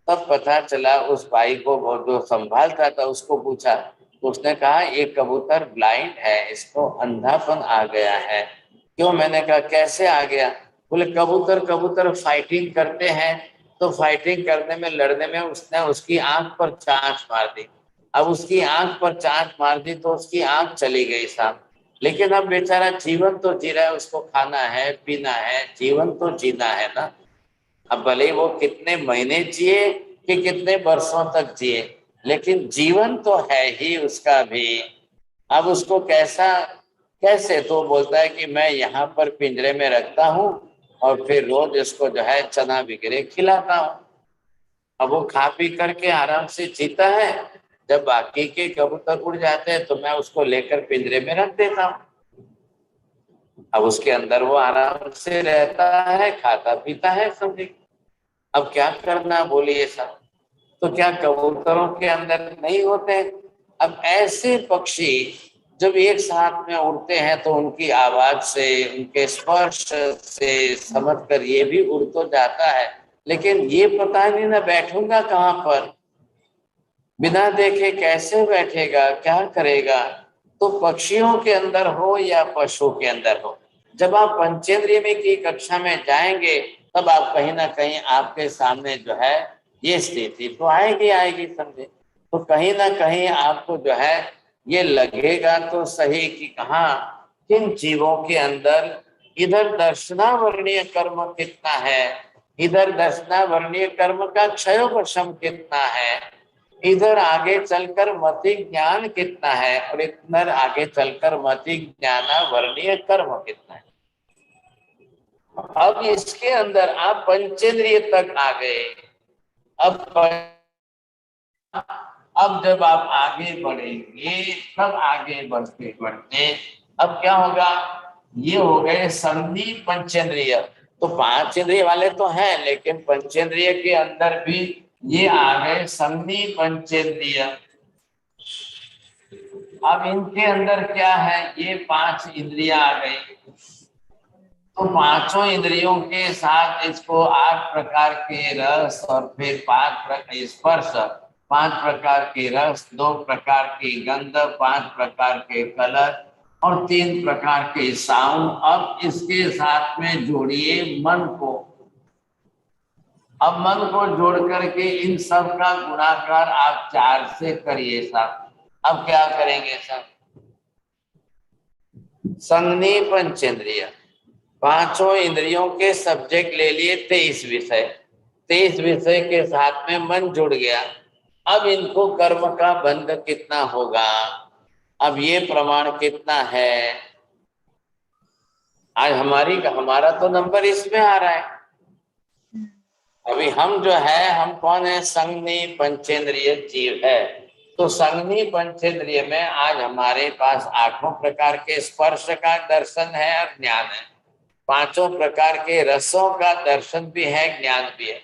तब पता चला, उस भाई को, वो जो संभालता था, उसको पूछा तो उसने कहा ये कबूतर ब्लाइंड है, इसको अंधापन आ गया है। क्यों? मैंने कहा कैसे आ गया? बोले कबूतर फाइटिंग करते हैं, तो फाइटिंग करने में, लड़ने में उसने उसकी आंख पर चांच मार दी। अब उसकी आंख पर चांच मार दी तो उसकी आंख चली गई साहब। लेकिन अब बेचारा जीवन तो जी रहा है, उसको खाना है, पीना है, जीवन तो जीना है ना। अब भले वो कितने महीने जिए कि कितने वर्षों तक जिए, लेकिन जीवन तो है ही उसका भी। अब उसको कैसे तो बोलता है कि मैं यहाँ पर पिंजरे में रखता हूँ और फिर रोज इसको जो है चना वगैरह खिलाता हूँ। अब वो खा पी करके आराम से जीता है। जब बाकी के कबूतर उड़ जाते हैं तो मैं उसको लेकर पिंजरे में रख देता हूँ। अब उसके अंदर वो आराम से रहता है, खाता पीता है, समझे। अब क्या करना बोलिए साहब। तो क्या कबूतरों के अंदर नहीं होते? अब ऐसे पक्षी जब एक साथ में उड़ते हैं तो उनकी आवाज से, उनके स्पर्श से समझ कर ये भी उड़ तो जाता है, लेकिन ये पता नहीं ना बैठूंगा कहाँ पर, बिना देखे कैसे बैठेगा, क्या करेगा। तो पक्षियों के अंदर हो या पशु के अंदर हो, जब आप पंचेंद्रिय में की कक्षा में जाएंगे तब आप कहीं ना कहीं आपके सामने जो है ये स्थिति तो आएगी समझे। तो कहीं ना कहीं आपको जो है ये लगेगा तो सही कि कहाँ किन जीवों के अंदर इधर दर्शनावर्णीय कर्म कितना है, इधर दर्शनावर्णीय कर्म का क्षयोपशम कितना है, इधर आगे चलकर मति ज्ञान कितना है, और इधर आगे चलकर मति ज्ञानावर्णीय कर्म कितना है। अब इसके अंदर आप पंचेंद्रिय तक आ गए। अब जब आप आगे बढ़ेंगे, तब आगे बढ़ते बढ़ते अब क्या होगा, ये हो गए संधि पंचेंद्रिय। तो 5 इंद्रिय वाले तो हैं, लेकिन पंचेंद्रिय के अंदर भी ये आ गए संधि पंचेंद्रिय। अब इनके अंदर क्या है, ये 5 इंद्रियां आ गई। तो पांचों इंद्रियों के साथ इसको 8 प्रकार के रस और फिर 5 प्रकार स्पर्श, 5 प्रकार के रस, 2 प्रकार की गंध, 5 प्रकार के कलर और 3 प्रकार के साउंड। अब इसके साथ में जोड़िए मन को। अब मन को जोड़ करके इन सब का गुणाकार आप 4 से करिए साहब। अब क्या करेंगे साहब, संधि पंचेंद्रिय, पांचों इंद्रियों के सब्जेक्ट ले लिए 23 विषय। 23 विषय के साथ में मन जुड़ गया। अब इनको कर्म का बंध कितना होगा, अब ये प्रमाण कितना है। आज हमारा तो नंबर इसमें आ रहा है। अभी हम जो है, हम कौन है? संघनी पंचेंद्रिय जीव है। तो संघनी पंचेंद्रिय में आज हमारे पास 8 प्रकार के स्पर्श का दर्शन है और ज्ञान है, 5 प्रकार के रसों का दर्शन भी है, ज्ञान भी है,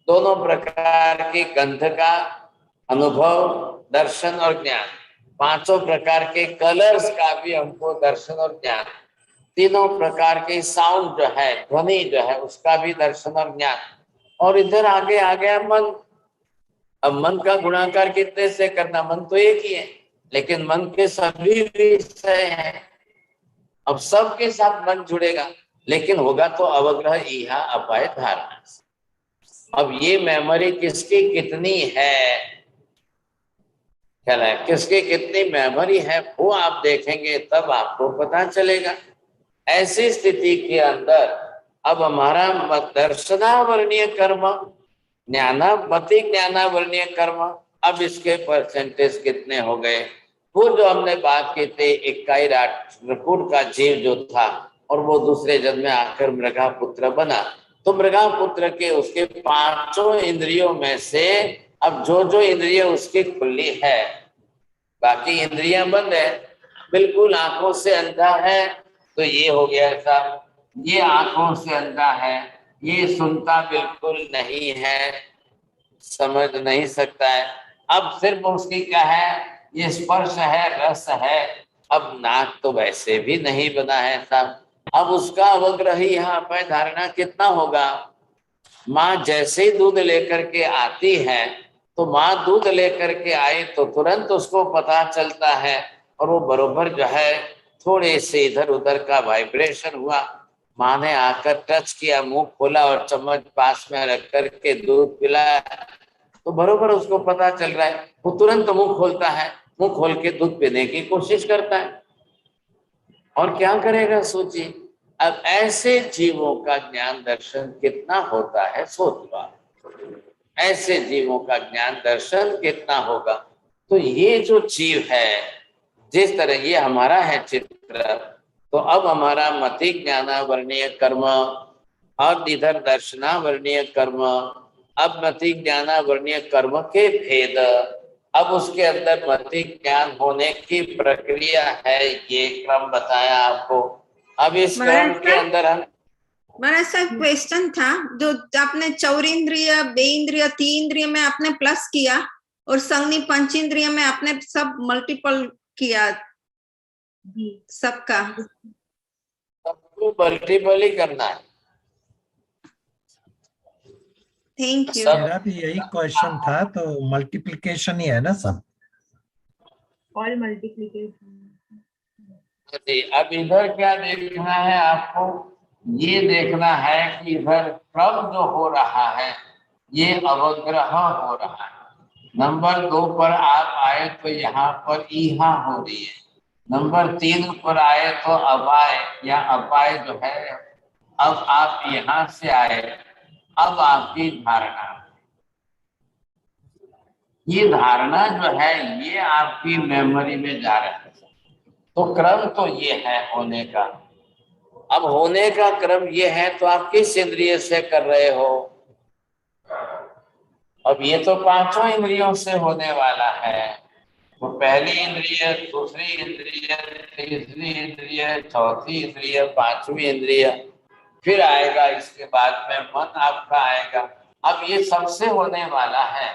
2 प्रकार की गंध का अनुभव, दर्शन और ज्ञान, 5 प्रकार के कलर्स का भी हमको दर्शन और ज्ञान, 3 प्रकार के साउंड जो है, ध्वनि जो है, उसका भी दर्शन और ज्ञान। और इधर आगे आ गया मन। अब मन का गुणाकार कितने से करना? मन तो एक ही है, लेकिन मन के सभी विषय हैं। अब सबके साथ मन जुड़ेगा, लेकिन होगा तो अवग्रह, ईहा, अपाय, धारणा। अब ये मेमोरी किसकी कितनी है, क्या है, किसकी कितनी मेमोरी है, वो आप देखेंगे तब आपको पता चलेगा। ऐसी स्थिति के अंदर अब हमारा दर्शनावर्णीय कर्म, ज्ञानामति ज्ञानावर्णीय कर्म, अब इसके परसेंटेज कितने हो गए? वो जो हमने बात की थी, इक्काई राष्ट्रकूट का जीव जो था और वो दूसरे जन्म में आकर मृगापुत्र बना, तो मृगापुत्र के उसके 5 इंद्रियों में से अब जो इंद्रिय उसकी खुली है, बाकी इंद्रियां बंद है, बिल्कुल आंखों से अंधा है, तो ये हो गया ऐसा। ये आंखों से अंधा है, ये सुनता बिल्कुल नहीं है, समझ नहीं सकता है। अब सिर्फ उसकी क्या है? ये स्पर्श है, रस है। अब नाक तो वैसे भी नहीं बना है साहब, अब उसका अवग्रह यहाँ पर धारणा कितना होगा? माँ जैसे ही दूध लेकर के आती है, तो माँ दूध लेकर के आई तो तुरंत उसको पता चलता है, और वो बरोबर जो है थोड़े से इधर उधर का वाइब्रेशन हुआ, माँ ने आकर टच किया, मुंह खोला और चम्मच पास में रख करके दूध पिलाया, तो बरोबर उसको पता चल रहा है, वो तुरंत मुंह खोलता है, मुंह खोल के दूध पीने की कोशिश करता है। और क्या करेगा सोचिए। अब ऐसे जीवों का ज्ञान दर्शन कितना होता है, सोचवा, ऐसे जीवों का ज्ञान दर्शन कितना होगा। तो ये जो जीव है, जिस तरह ये हमारा है चित्र, तो अब हमारा मति ज्ञानावर्णीय कर्म और इधर दर्शनावर्णीय कर्म, अब मति ज्ञानावर्णीय कर्म के भेद, अब उसके अंदर मति ज्ञान होने की प्रक्रिया है, ये क्रम बताया आपको। अब इस क्रम के अंदर हम महाराज साहब क्वेश्चन था, जो आपने चौरेंद्रिय, बेइंद्रिय, तीन्द्रिय में आपने प्लस किया और संघनी पंचेंद्रिय में आपने सब मल्टीपल किया, सबका सबको मल्टीपल ही करना है। Thank you. मेरा भी यही क्वेश्चन था, तो मल्टीप्लिकेशन ही है ना सब? All multiplication. अब इधर क्या देखना है आपको? ये देखना है कि इधर क्रम जो हो रहा है, ये अवग्रह हो रहा है। नंबर 2 पर आप आए तो यहाँ पर ईहा हो रही है, नंबर 3 पर आए तो अपाय या अपाय जो है, अब आप यहाँ से आए, अब आपकी धारणा, ये धारणा जो है ये आपकी मेमोरी में जा रहा है। तो क्रम तो ये है होने का। अब होने का क्रम ये है, तो आप किस इंद्रिय से कर रहे हो? अब ये तो 5 इंद्रियों से होने वाला है। तो पहली इंद्रिय, दूसरी इंद्रिय, तीसरी इंद्रिय, चौथी इंद्रिय, 5वीं इंद्रिय, फिर आएगा इसके बाद में मन आपका आएगा। अब ये सबसे होने वाला है।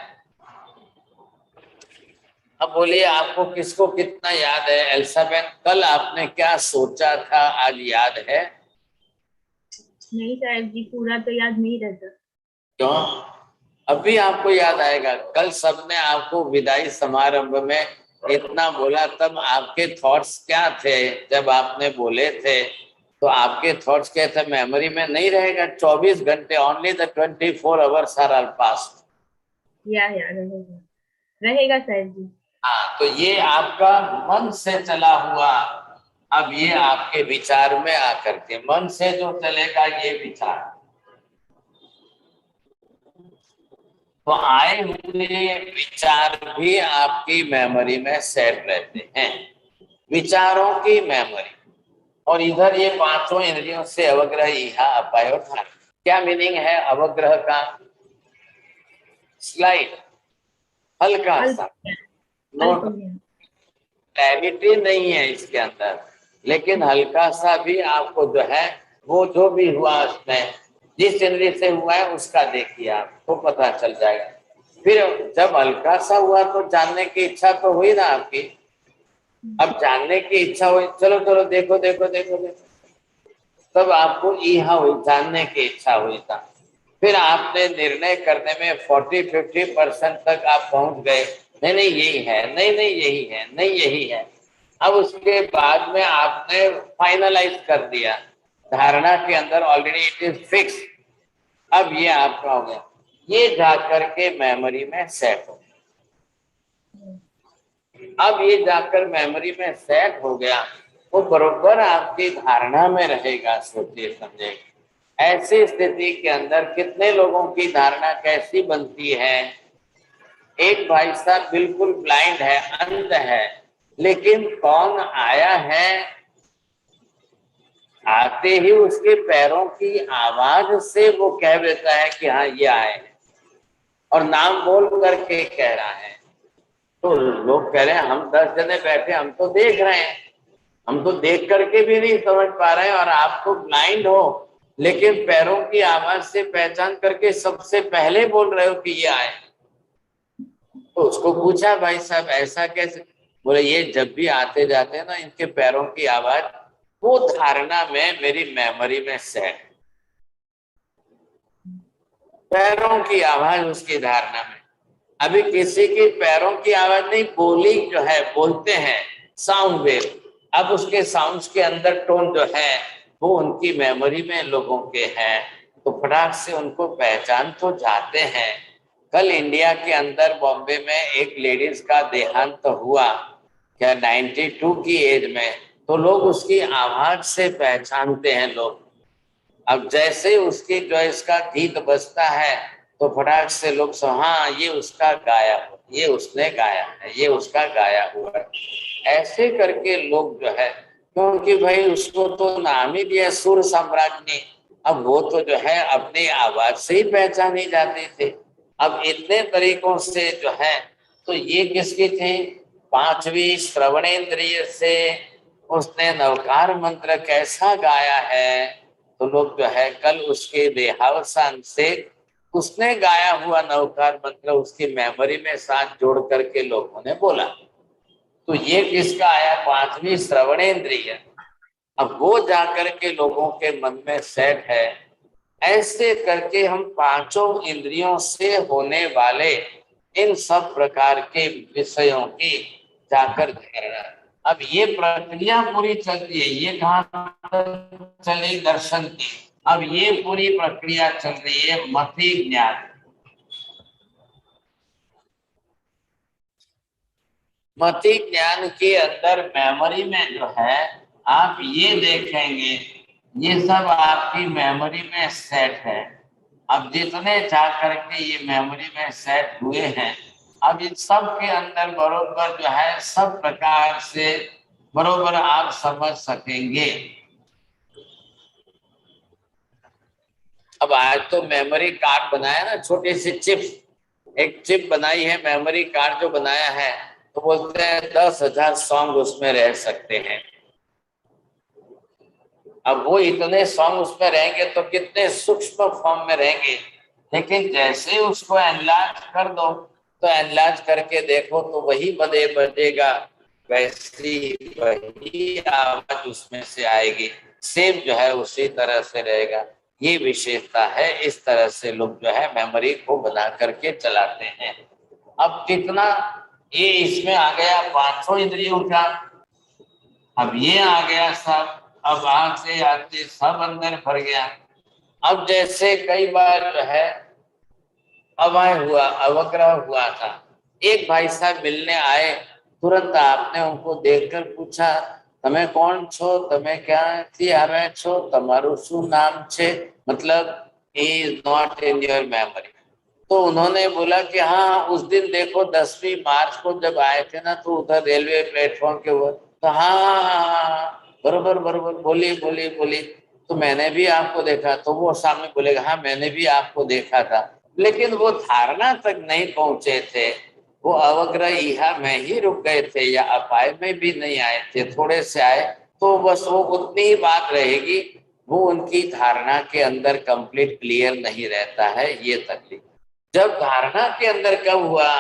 अब बोलिए आपको किसको कितना याद है? एल्साबेथ, कल आपने क्या सोचा था, आज याद है? नहीं साहब जी, पूरा तो याद नहीं रहता। क्यों? अभी आपको याद आएगा। कल सबने आपको विदाई समारंभ में इतना बोला, तब आपके थॉट्स क्या थे? जब आपने बोले थे तो आपके थॉट्स क्या थे? मेमोरी में नहीं रहेगा 24 घंटे, only the 24 hours are past. याद रहेगा साहब जी। हाँ, तो ये आपका मन से चला हुआ, अब ये आपके विचार में आकर के, मन से जो चलेगा ये विचार, तो आए हुए विचार भी आपकी मेमोरी में सेट रहते हैं, विचारों की मेमोरी। और इधर ये 5 इंद्रियों से अवग्रह, ईहा, अपाय और धारणा। क्या मीनिंग है अवग्रह का? स्लाइड, हल्का सा, नोट क्लैरिटी नहीं है इसके अंदर, लेकिन हल्का सा भी आपको जो है वो जो भी हुआ उसमें जिस इंद्रिय से हुआ है उसका देखिए, आपको पता चल जाएगा। फिर जब हल्का सा हुआ तो जानने की इच्छा तो हुई ना आपकी, अब जानने की इच्छा हुई, चलो चलो देखो देखो देखो देखो, तब आपको इहा हुई, जानने की इच्छा हुई था। फिर आपने निर्णय करने में 40-50% तक आप पहुंच गए, नहीं नहीं यही है, नहीं नहीं यही है, नहीं यही है। अब उसके बाद में आपने फाइनलाइज कर दिया, धारणा के अंदर ऑलरेडी इट इज फिक्स, अब ये आपका हो गया, ये जाकर के मेमोरी में सेट हो। अब ये जाकर मेमोरी में सेट हो गया, वो बरोबर आपकी धारणा में रहेगा। सोचिए समझे, ऐसी स्थिति के अंदर कितने लोगों की धारणा कैसी बनती है। एक भाई साहब बिल्कुल ब्लाइंड है, अंध है, लेकिन कौन आया है, आते ही उसके पैरों की आवाज से वो कह देता है कि हाँ ये आए हैं, और नाम बोल करके कह रहा है। तो लोग कह रहे हैं हम 10 जने बैठे, हम तो देख रहे हैं, हम तो देख करके भी नहीं समझ पा रहे हैं, और आप तो ब्लाइंड हो, लेकिन पैरों की आवाज से पहचान करके सबसे पहले बोल रहे हो कि ये आए। तो उसको पूछा भाई साहब ऐसा कैसे, बोले ये जब भी आते जाते हैं ना, इनके पैरों की आवाज वो धारणा में मेरी मेमोरी में सेट, पैरों की आवाज उसकी धारणा में। अभी किसी की पैरों की आवाज नहीं, बोली जो है बोलते हैं साउंड वेव, अब उसके साउंड्स के अंदर टोन जो है वो उनकी मेमोरी में लोगों के हैं, तो फटाक से उनको पहचान तो जाते हैं। कल इंडिया के अंदर बॉम्बे में एक लेडीज का देहांत तो हुआ, क्या 92 की एज में, तो लोग उसकी आवाज से पहचानते हैं लोग। अब जैसे उसकी जो इसका गीत बजता है तो फटाक से लोग हाँ ये उसका गाया, ये उसने गाया है, ये उसका गाया हुआ है, ऐसे करके लोग जो है, क्योंकि भाई उसको तो नाम ही दिया सुर साम्राज्ञी, अब वो तो जो है अपनी आवाज से ही पहचाने जाते थे। अब इतने तरीकों से जो है, तो ये किसकी थी, 5वीं श्रवणेन्द्रिय से उसने नवकार मंत्र कैसा गाया है, तो लोग जो है कल उसके देहावसान से उसने गाया हुआ नवकार मंत्र उसकी मेमोरी में साथ जोड़ करके लोगों ने बोला, तो ये किसका आया, 5वीं श्रवणेन्द्रिय। अब वो जाकर के लोगों के मन में सेट है। ऐसे करके हम 5 इंद्रियों से होने वाले इन सब प्रकार के विषयों की जाकर धारणा, अब ये प्रक्रिया पूरी चलती है। ये कहाँ चली, दर्शन की। अब ये पूरी प्रक्रिया चल रही है मति ज्ञान। मति ज्ञान के अंदर मेमोरी में जो है आप ये देखेंगे, ये सब आपकी मेमोरी में सेट है। अब जितने जा करके ये मेमोरी में सेट हुए हैं, अब इन सब के अंदर बरोबर जो है सब प्रकार से बरोबर आप समझ सकेंगे। अब आज तो मेमोरी कार्ड बनाया ना, छोटी सी चिप्स, एक चिप बनाई है, मेमोरी कार्ड जो बनाया है, तो बोलते हैं 10,000 सॉन्ग उसमें रह सकते हैं। अब वो इतने सॉन्ग उसमें रहेंगे तो कितने सूक्ष्म फॉर्म में रहेंगे, लेकिन जैसे उसको एनलार्ज कर दो, तो एनलार्ज करके देखो तो वही बजेगा, वैसी वही आवाज उसमें से आएगी, सेम जो है उसी तरह से रहेगा। ये विशेषता है। इस तरह से लोग जो है मेमोरी को बना करके चलाते हैं। अब कितना ये इसमें आ गया 500 इंद्रियों का, अब ये आ गया सब, अब आंख से आते सब अंदर भर गया। अब जैसे कई बार जो है अवय हुआ, अवग्रह हुआ था, एक भाई साहब मिलने आए, तुरंत आपने उनको देखकर पूछा તમે કોણ છો, તમે ક્યાંથી આવ્યા છો, તમારું શું નામ છે, मतलब he is not in your memory। तो उन्होंने बोला कि हाँ उस दिन देखो 10वीं मार्च को जब आए थे ना, तो उधर रेलवे प्लेटफॉर्म के ऊपर, तो हाँ बरोबर बरोबर बोली बोली बोली, तो मैंने भी आपको देखा। तो वो सामने बोलेगा हाँ मैंने भी आपको देखा था। लेकिन वो धारणा तक नहीं पहुंचे थे, वो अवग्रह इहा में ही रुक गए थे या अपाय में भी नहीं आए थे, थोड़े से आए, तो बस वो उतनी ही बात रहेगी, वो उनकी धारणा के अंदर कंप्लीट क्लियर नहीं रहता है, ये तकलीफ। जब धारणा के अंदर कब हुआ,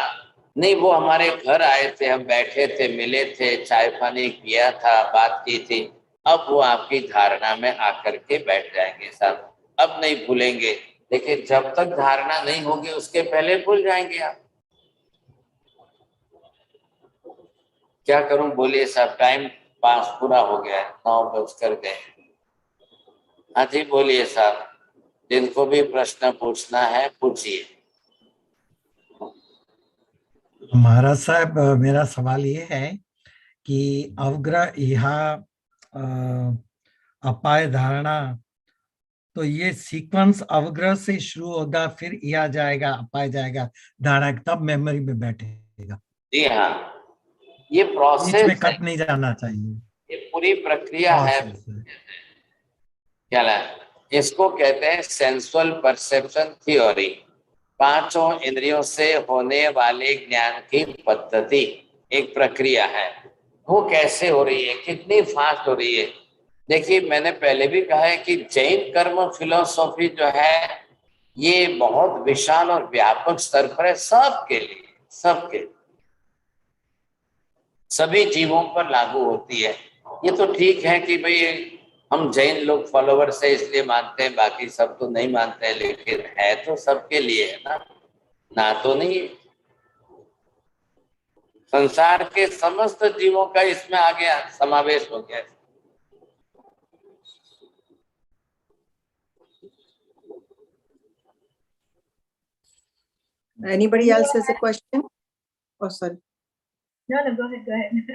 नहीं वो हमारे घर आए थे, हम बैठे थे, मिले थे, चाय पानी किया था, बात की थी, अब वो आपकी धारणा में आकर के बैठ जाएंगे साहब, अब नहीं भूलेंगे। लेकिन जब तक धारणा नहीं होगी उसके पहले भूल जाएंगे आप। क्या करूं बोलिए साहब, टाइम पास पूरा हो गया है, 9 बजकर गए। हाँ जी बोलिए साहब, जिनको भी प्रश्न पूछना है पूछिए। महाराज साहब, मेरा सवाल ये है कि अवग्रह इहा अपाय धारणा, तो ये सीक्वेंस अवग्रह से शुरू होगा, फिर इहा जाएगा, अपाय जाएगा, धारणा, तब मेमोरी में बैठेगा। जी हाँ, ये बीच प्रोसेस में कट नहीं जाना चाहिए, ये पूरी प्रक्रिया है। प्रोसेस है। क्या है, इसको कहते हैं सेंसुअल परसेप्शन थ्योरी, पांचों इंद्रियों से होने वाले ज्ञान की पद्धति, एक प्रक्रिया है। वो कैसे हो रही है, कितनी फास्ट हो रही है। देखिए मैंने पहले भी कहा है कि जैन कर्म फिलोसॉफी जो है ये बहुत विशाल और व्यापक स्तर पर है, सबके लिए, सबके सभी जीवों पर लागू होती है। ये तो ठीक है कि भाई हम जैन लोग फॉलोवर्स है इसलिए मानते हैं, बाकी सब तो नहीं मानते हैं, लेकिन है तो सबके लिए है ना, ना तो नहीं। संसार के समस्त जीवों का इसमें आ गया, समावेश हो गया। Anybody else has a question? Oh, sorry. No, go ahead.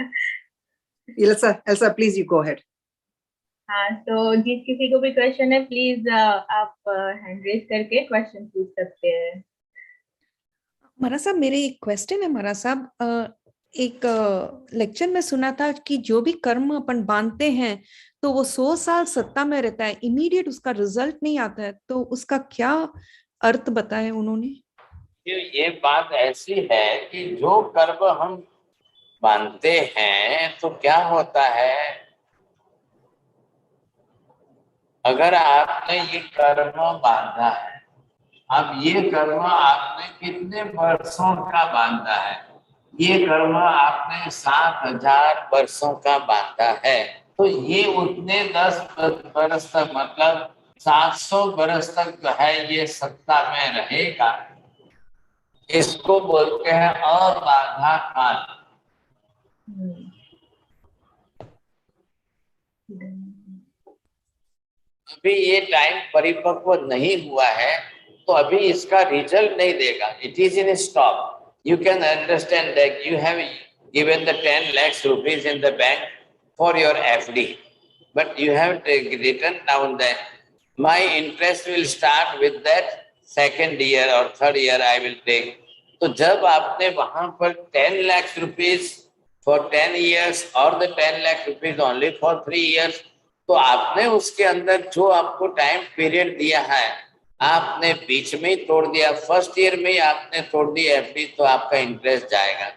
Elsa, please, you go ahead. हाँ, तो जिस किसी को भी क्वेश्चन है प्लीज आप हैंड रेज करके क्वेश्चन पूछ सकते हैं। महाराज साहब, मेरे एक क्वेश्चन है महाराज साहब। एक लेक्चर में सुना था कि जो भी कर्म अपन बांधते हैं तो वो 100 साल सत्ता में रहता है, इमीडिएट उसका रिजल्ट नहीं आता है, तो उसका क्या अर्थ बताया उन्होंने? ये बात ऐसी है कि जो कर्म हम बांधते हैं तो क्या होता है, अगर आपने ये कर्म बांधा है, अब ये कर्म आपने कितने वर्षों का बांधा है, ये कर्म आपने 7000 वर्षों का बांधा है, तो ये उतने 10 वर्ष तक, मतलब 700 वर्ष तक जो है ये सत्ता में रहेगा। इसको बोलते हैं अबाधा काल। अभी ये टाइम परिपक्व नहीं हुआ है तो अभी इसका रिजल्ट नहीं देगा, it is in stock. You can understand that you have given the 10 lakhs rupees in the bank for your FD, but you have written down that my interest will start with that second year or third year I will take. तो जब आपने वहां पर 10 lakhs rupees for 10 years or the 10 lakh rupees only for 3 years, तो आपने उसके अंदर जो आपको टाइम पीरियड दिया है आपने बीच में ही तोड़ दिया, फर्स्ट ईयर में ही आपने तोड़ दी एफडी, तो आपका इंटरेस्ट जाएगा।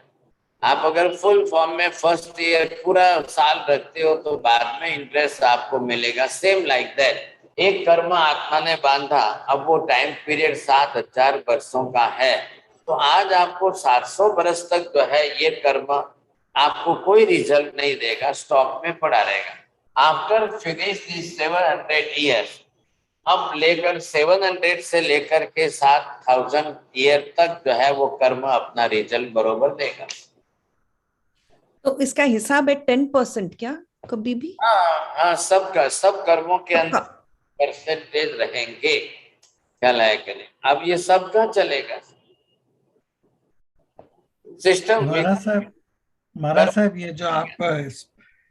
आप अगर फुल फॉर्म में फर्स्ट ईयर पूरा साल रखते हो तो बाद में इंटरेस्ट आपको मिलेगा। सेम लाइक दैट, एक कर्म आत्मा ने बांधा, अब वो टाइम पीरियड 7000 वर्षों का है, तो आज आपको 700 वर्ष तक जो है ये कर्म आपको कोई रिजल्ट नहीं देगा, स्टॉक में पड़ा रहेगा। आफ्टर फिनिश दिस 700 ईयर्स, अब लेकर 700 से लेकर के 7000 ईयर तक जो है वो कर्म अपना रिजल्ट बरोबर देगा। तो इसका हिसाब है 10% क्या कभी भी? हाँ, सबका, सब कर्मों के अंदर परसेंटेज रहेंगे, क्या लायक है। अब ये सबका चलेगा सिस्टम। महाराज साहब, ये जो आप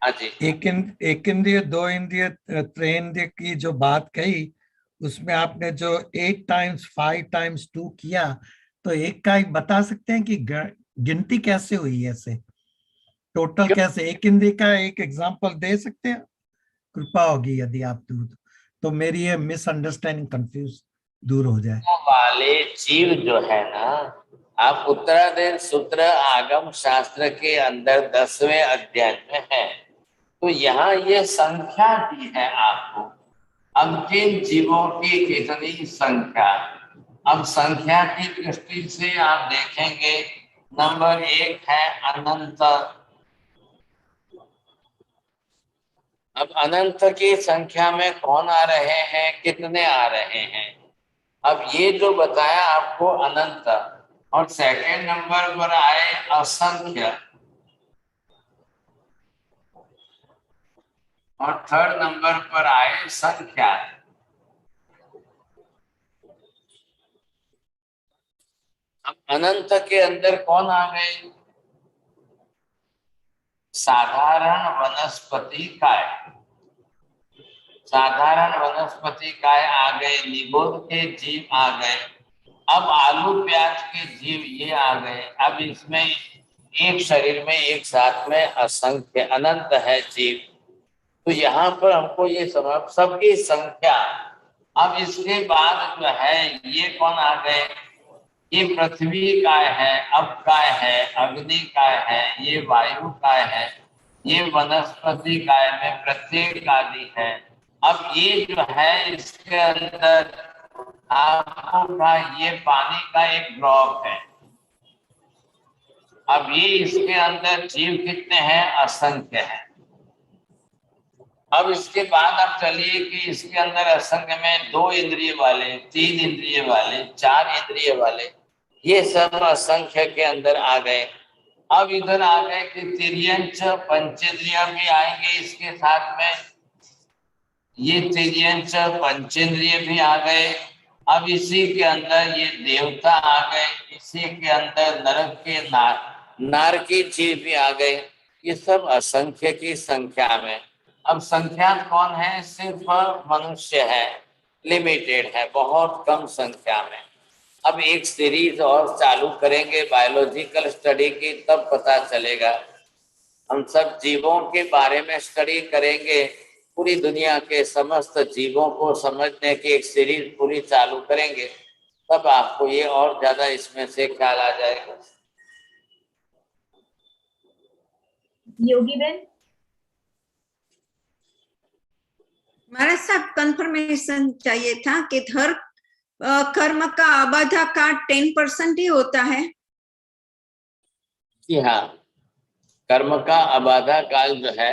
हाँ जी, एक इंद्रिय, 2 इंद्रिय, 3 इंद्रिय की जो बात कही, उसमें आपने जो 8 times 5 times 2 किया, तो एक का बता सकते हैं कि गिनती कैसे हुई, ऐसे टोटल कैसे? एक इंद्रिय का एक एग्जांपल दे सकते हैं, कृपा होगी यदि आप दूं तो। मेरी ये मिसअंडरस्टैंडिंग कंफ्यूज दूर हो जाए। वाले जीव जो है ना, आप उत्तरायण सूत्र आगम शास्त्र के अंदर 10वें अध्याय में है, तो यहाँ ये संख्या दी है आपको। अब जिन जीवों की कितनी संख्या, अब संख्या की दृष्टि से आप देखेंगे, नंबर 1 है अनंत। अब अनंत की संख्या में कौन आ रहे हैं, कितने आ रहे हैं? अब ये जो बताया आपको अनंत, और सेकंड नंबर पर आए असंख्य, और थर्ड नंबर पर आए संख्या। अब अनंत के अंदर कौन आ गए? साधारण वनस्पति काय, साधारण वनस्पति काय आ गए, निबोध के जीव आ गए। अब आलू प्याज के जीव ये आ गए। अब इसमें एक शरीर में एक साथ में असंख्य अनंत है जीव। तो यहाँ पर हमको ये समझ सबकी संख्या। अब इसके बाद जो है ये कौन आ गए? ये पृथ्वी काय है, अब काय है, अग्नि काय है, ये वायु काय है, ये वनस्पति काय में प्रत्येक आदि है। अब ये जो है इसके अंदर आपका ये पानी का एक ड्रॉप है। अब ये इसके अंदर जीव कितने हैं? असंख्य हैं। अब इसके बाद आप चलिए कि इसके अंदर असंख्य में 2 इंद्रिय वाले, 3 इंद्रिय वाले, 4 इंद्रिय वाले, ये सब असंख्य के अंदर आ गए। अब इधर आ गए कि तिर्यंच पंचेंद्रिय भी आएंगे इसके साथ में, ये तिर्यंच पंचेंद्रिय भी आ गए। अब इसी के अंदर ये देवता आ गए, इसी के अंदर नरक के नारकी जीव भी आ गए। ये सब असंख्य की संख्या में। अब संख्या कौन है? सिर्फ मनुष्य है, लिमिटेड है, बहुत कम संख्या में। अब एक सीरीज और चालू करेंगे बायोलॉजिकल स्टडी की, तब पता चलेगा। हम सब जीवों के बारे में स्टडी करेंगे, पूरी दुनिया के समस्त जीवों को समझने की एक सीरीज पूरी चालू करेंगे, तब आपको ये और ज्यादा इसमें से ख्याल आ जाएगा। योगी बेन, हमारे साथ कंफर्मेशन चाहिए था कि हर कर्म का अबाधा काल 10% ही होता है। जी हाँ, कर्म का अबाधा काल जो है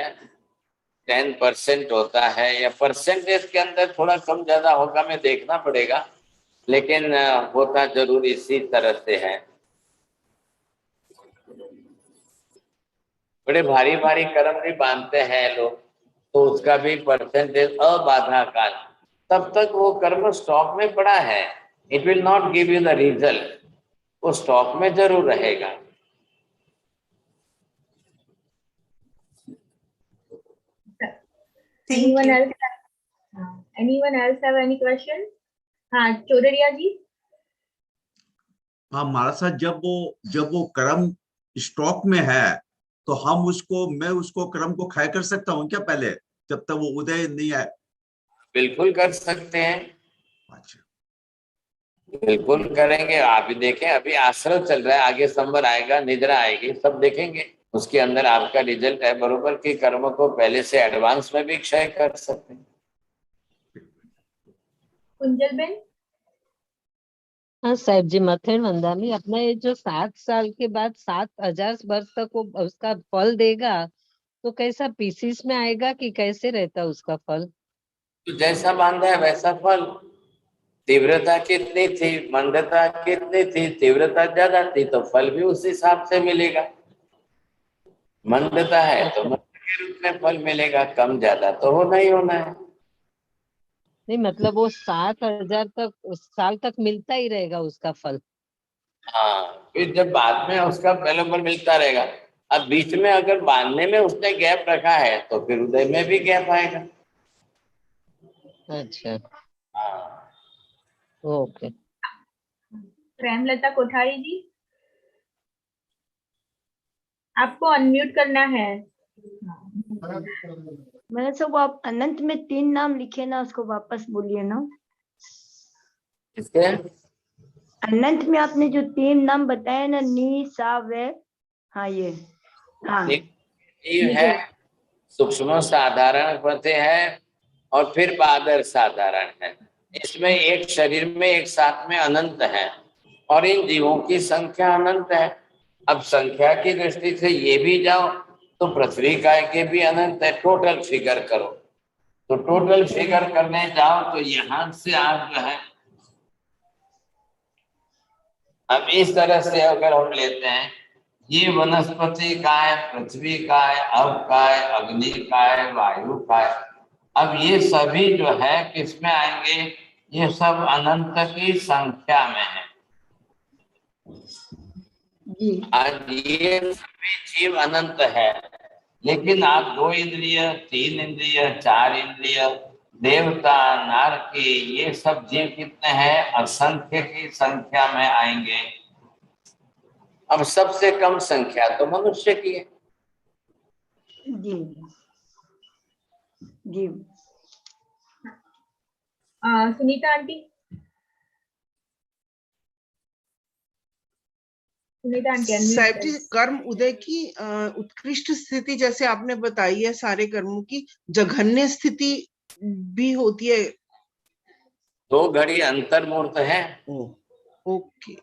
10% होता है, या परसेंटेज के अंदर थोड़ा कम ज्यादा होगा, में देखना पड़ेगा, लेकिन होता जरूर इसी तरह से है। बड़े भारी भारी कर्म भी बांधते हैं लोग, तो उसका भी परसेंटेज अबाधा काल, तब तक वो कर्म स्टॉक में पड़ा है, it will not give you the result, वो स्टॉक में जरूर रहेगा। anyone else? Anyone else have any question? हाँ, चौधरिया जी। हाँ, हमारा साथ जब वो कर्म स्टॉक में है, तो हम मैं उसको कर्म को खाया कर सकता हूँ क्या पहले, जब तक वो उदय नहीं आए? बिल्कुल कर सकते हैं, अच्छा, बिल्कुल करेंगे। आप भी देखें, अभी आश्रम चल रहा है, आगे संवर आएगा, निद्रा आएगी, सब देखेंगे, उसके अंदर आपका रिजल्ट है बरोबर कि कर्म को पहले से एडवांस में भी क्षय कर सकते हैं। कुंजल बेन, हाँ साहब जी, मथेन वंदानी, अपना ये जो 7 साल के बाद 7,000 वर्ष तक वो उसका फल देगा, तो कैसा पीसीस में आएगा कि कैसे रहता उसका फल? तो जैसा बांधा है वैसा फल। तीव्रता कितनी थी, मंदता कितनी थी, तीव्रता ज्यादा थी तो फल भी उस हिसाब से मिलेगा। मंदता है तो मंद के रूप में फल मिलेगा, कम ज्यादा तो होना ही होना है। नहीं मतलब वो 7,000 साल तक मिलता ही रहेगा उसका फल। हाँ, फिर जब बाद में उसका फल मिलता रहेगा। अब बीच में अगर बांधने में उसने गैप रखा है तो फिर उदय में भी गैप आएगा। अच्छा, हाँ, ओके। प्रेमलता कोठारी जी, आपको अनम्यूट करना है। मैंने सब, आप अनंत में 3 नाम लिखे ना, उसको वापस बोलिए ना। इसके अनंत में आपने जो 3 नाम बताए ना, नी सा वे, हाँ ये, हाँ ये है सूक्ष्म साधारण पते है और फिर बादर साधारण है। इसमें एक शरीर में एक साथ में अनंत है और इन जीवों की संख्या अनंत है। अब संख्या की दृष्टि से ये भी जाओ तो पृथ्वी काय के भी अनंत है। टोटल फिगर करो तो टोटल फिगर करने जाओ तो यहां से आप जो है, अब इस तरह से अगर हम लेते हैं, ये वनस्पति का है, पृथ्वी का है, अब का है, अग्नि का है, वायु का है। अब ये सभी जो है किसमें आएंगे? ये सब अनंत की संख्या में है। आज ये सभी जीव अनंत है, लेकिन आप 2 इंद्रिय, 3 इंद्रिय, 4 इंद्रिय, देवता, नारकी, ये सब जीव कितने हैं? असंख्य की संख्या में आएंगे। अब सबसे कम संख्या तो मनुष्य की है। जी जी। सुनीता आंटी, साहिब जी, कर्म उदय की उत्कृष्ट स्थिति जैसे आपने बताई है, सारे कर्मों की जघन्य स्थिति भी होती है। 2 घड़ी अंतर्मूर्त है। ओके,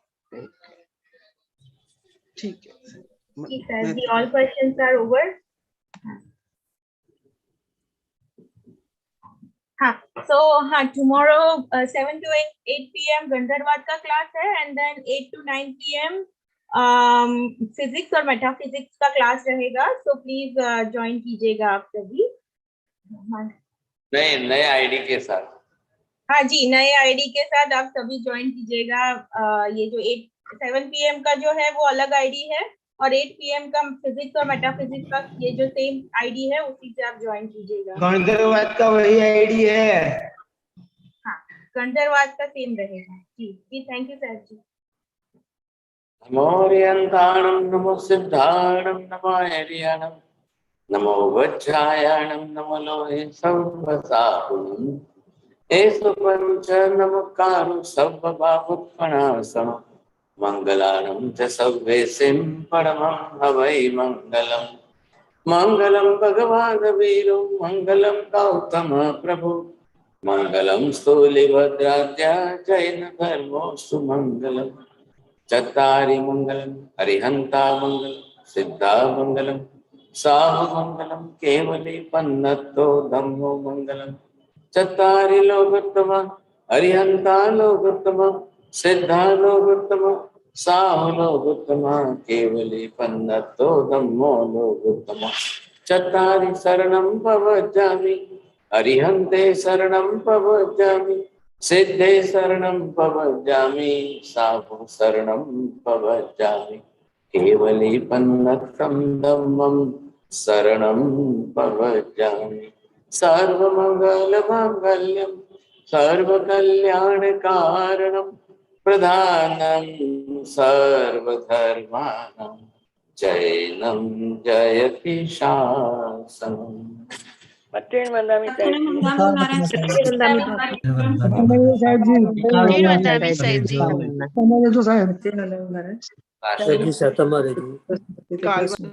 ठीक है जी। All questions are over. हाँ, so हाँ, tomorrow 7 to 8 p.m. गंधर्वाद का क्लास है, and then 8 to 9 p.m. Physics और मेटाफिजिक्स का क्लास रहेगा। So please ज्वाइन कीजिएगा आप सभी। नए आईडी के साथ। हाँ जी, नए आईडी के साथ आप सभी ज्वाइन कीजिएगा। ये जो 7 p.m. का जो है वो अलग आईडी है, और 8 p.m. का फिजिक्स और मेटाफिजिक्स का ये जो सेम आईडी है, उसी से आप ज्वाइन कीजिएगा। गंधर्वाद का वही आईडी है। हाँ, गंधर्वाद का सेम रहेगा। जी, थैंक यू सर जी। नमो रियंताणं, नमो सिद्धाणं, नमो हरियाणं, नमो वज्रायणं, नमो लोहे सर्वसाहुं, एषु पंच नमकारो सर्वभावुत्पणासनं, मंगलानं च सर्वेसिं परमं हवै मंगलम्। मंगलं भगवान् वीरो, मंगलं गौतम प्रभु, मंगलं स्थूलिभद्राद्या जैन धर्मोऽस्तु मंगलम्। चत्तारि मंगलम्, अरिहन्ता मंगलम्, सिद्धा मंगलम्, साहु मंगलम्, केवली पन्नतो धम्मो मंगलम्। चत्तारि लोकोत्तमा, अरिहन्ता लोकोत्तमा, सिद्धा लोकोत्तमा, साहु लोकोत्तमा, केवली पन्नतो धम्मो लोकोत्तमा। चत्तारि शरणं प्रवज्जामि, अरिहन्ते शरणं प्रवज्जामि, सिद्धे शरणं प्रवज्जामि, साहु शरणं प्रवज्जामि, केवली पन्नतं धम्मं शरणं प्रवज्जामि। सर्वमंगल मांगल्यं, सर्वकल्याणकारणं, प्रधानं सर्वधर्माणां, जैनं जयति शासनम्। वंदामि साहिब जी। साहिब जी,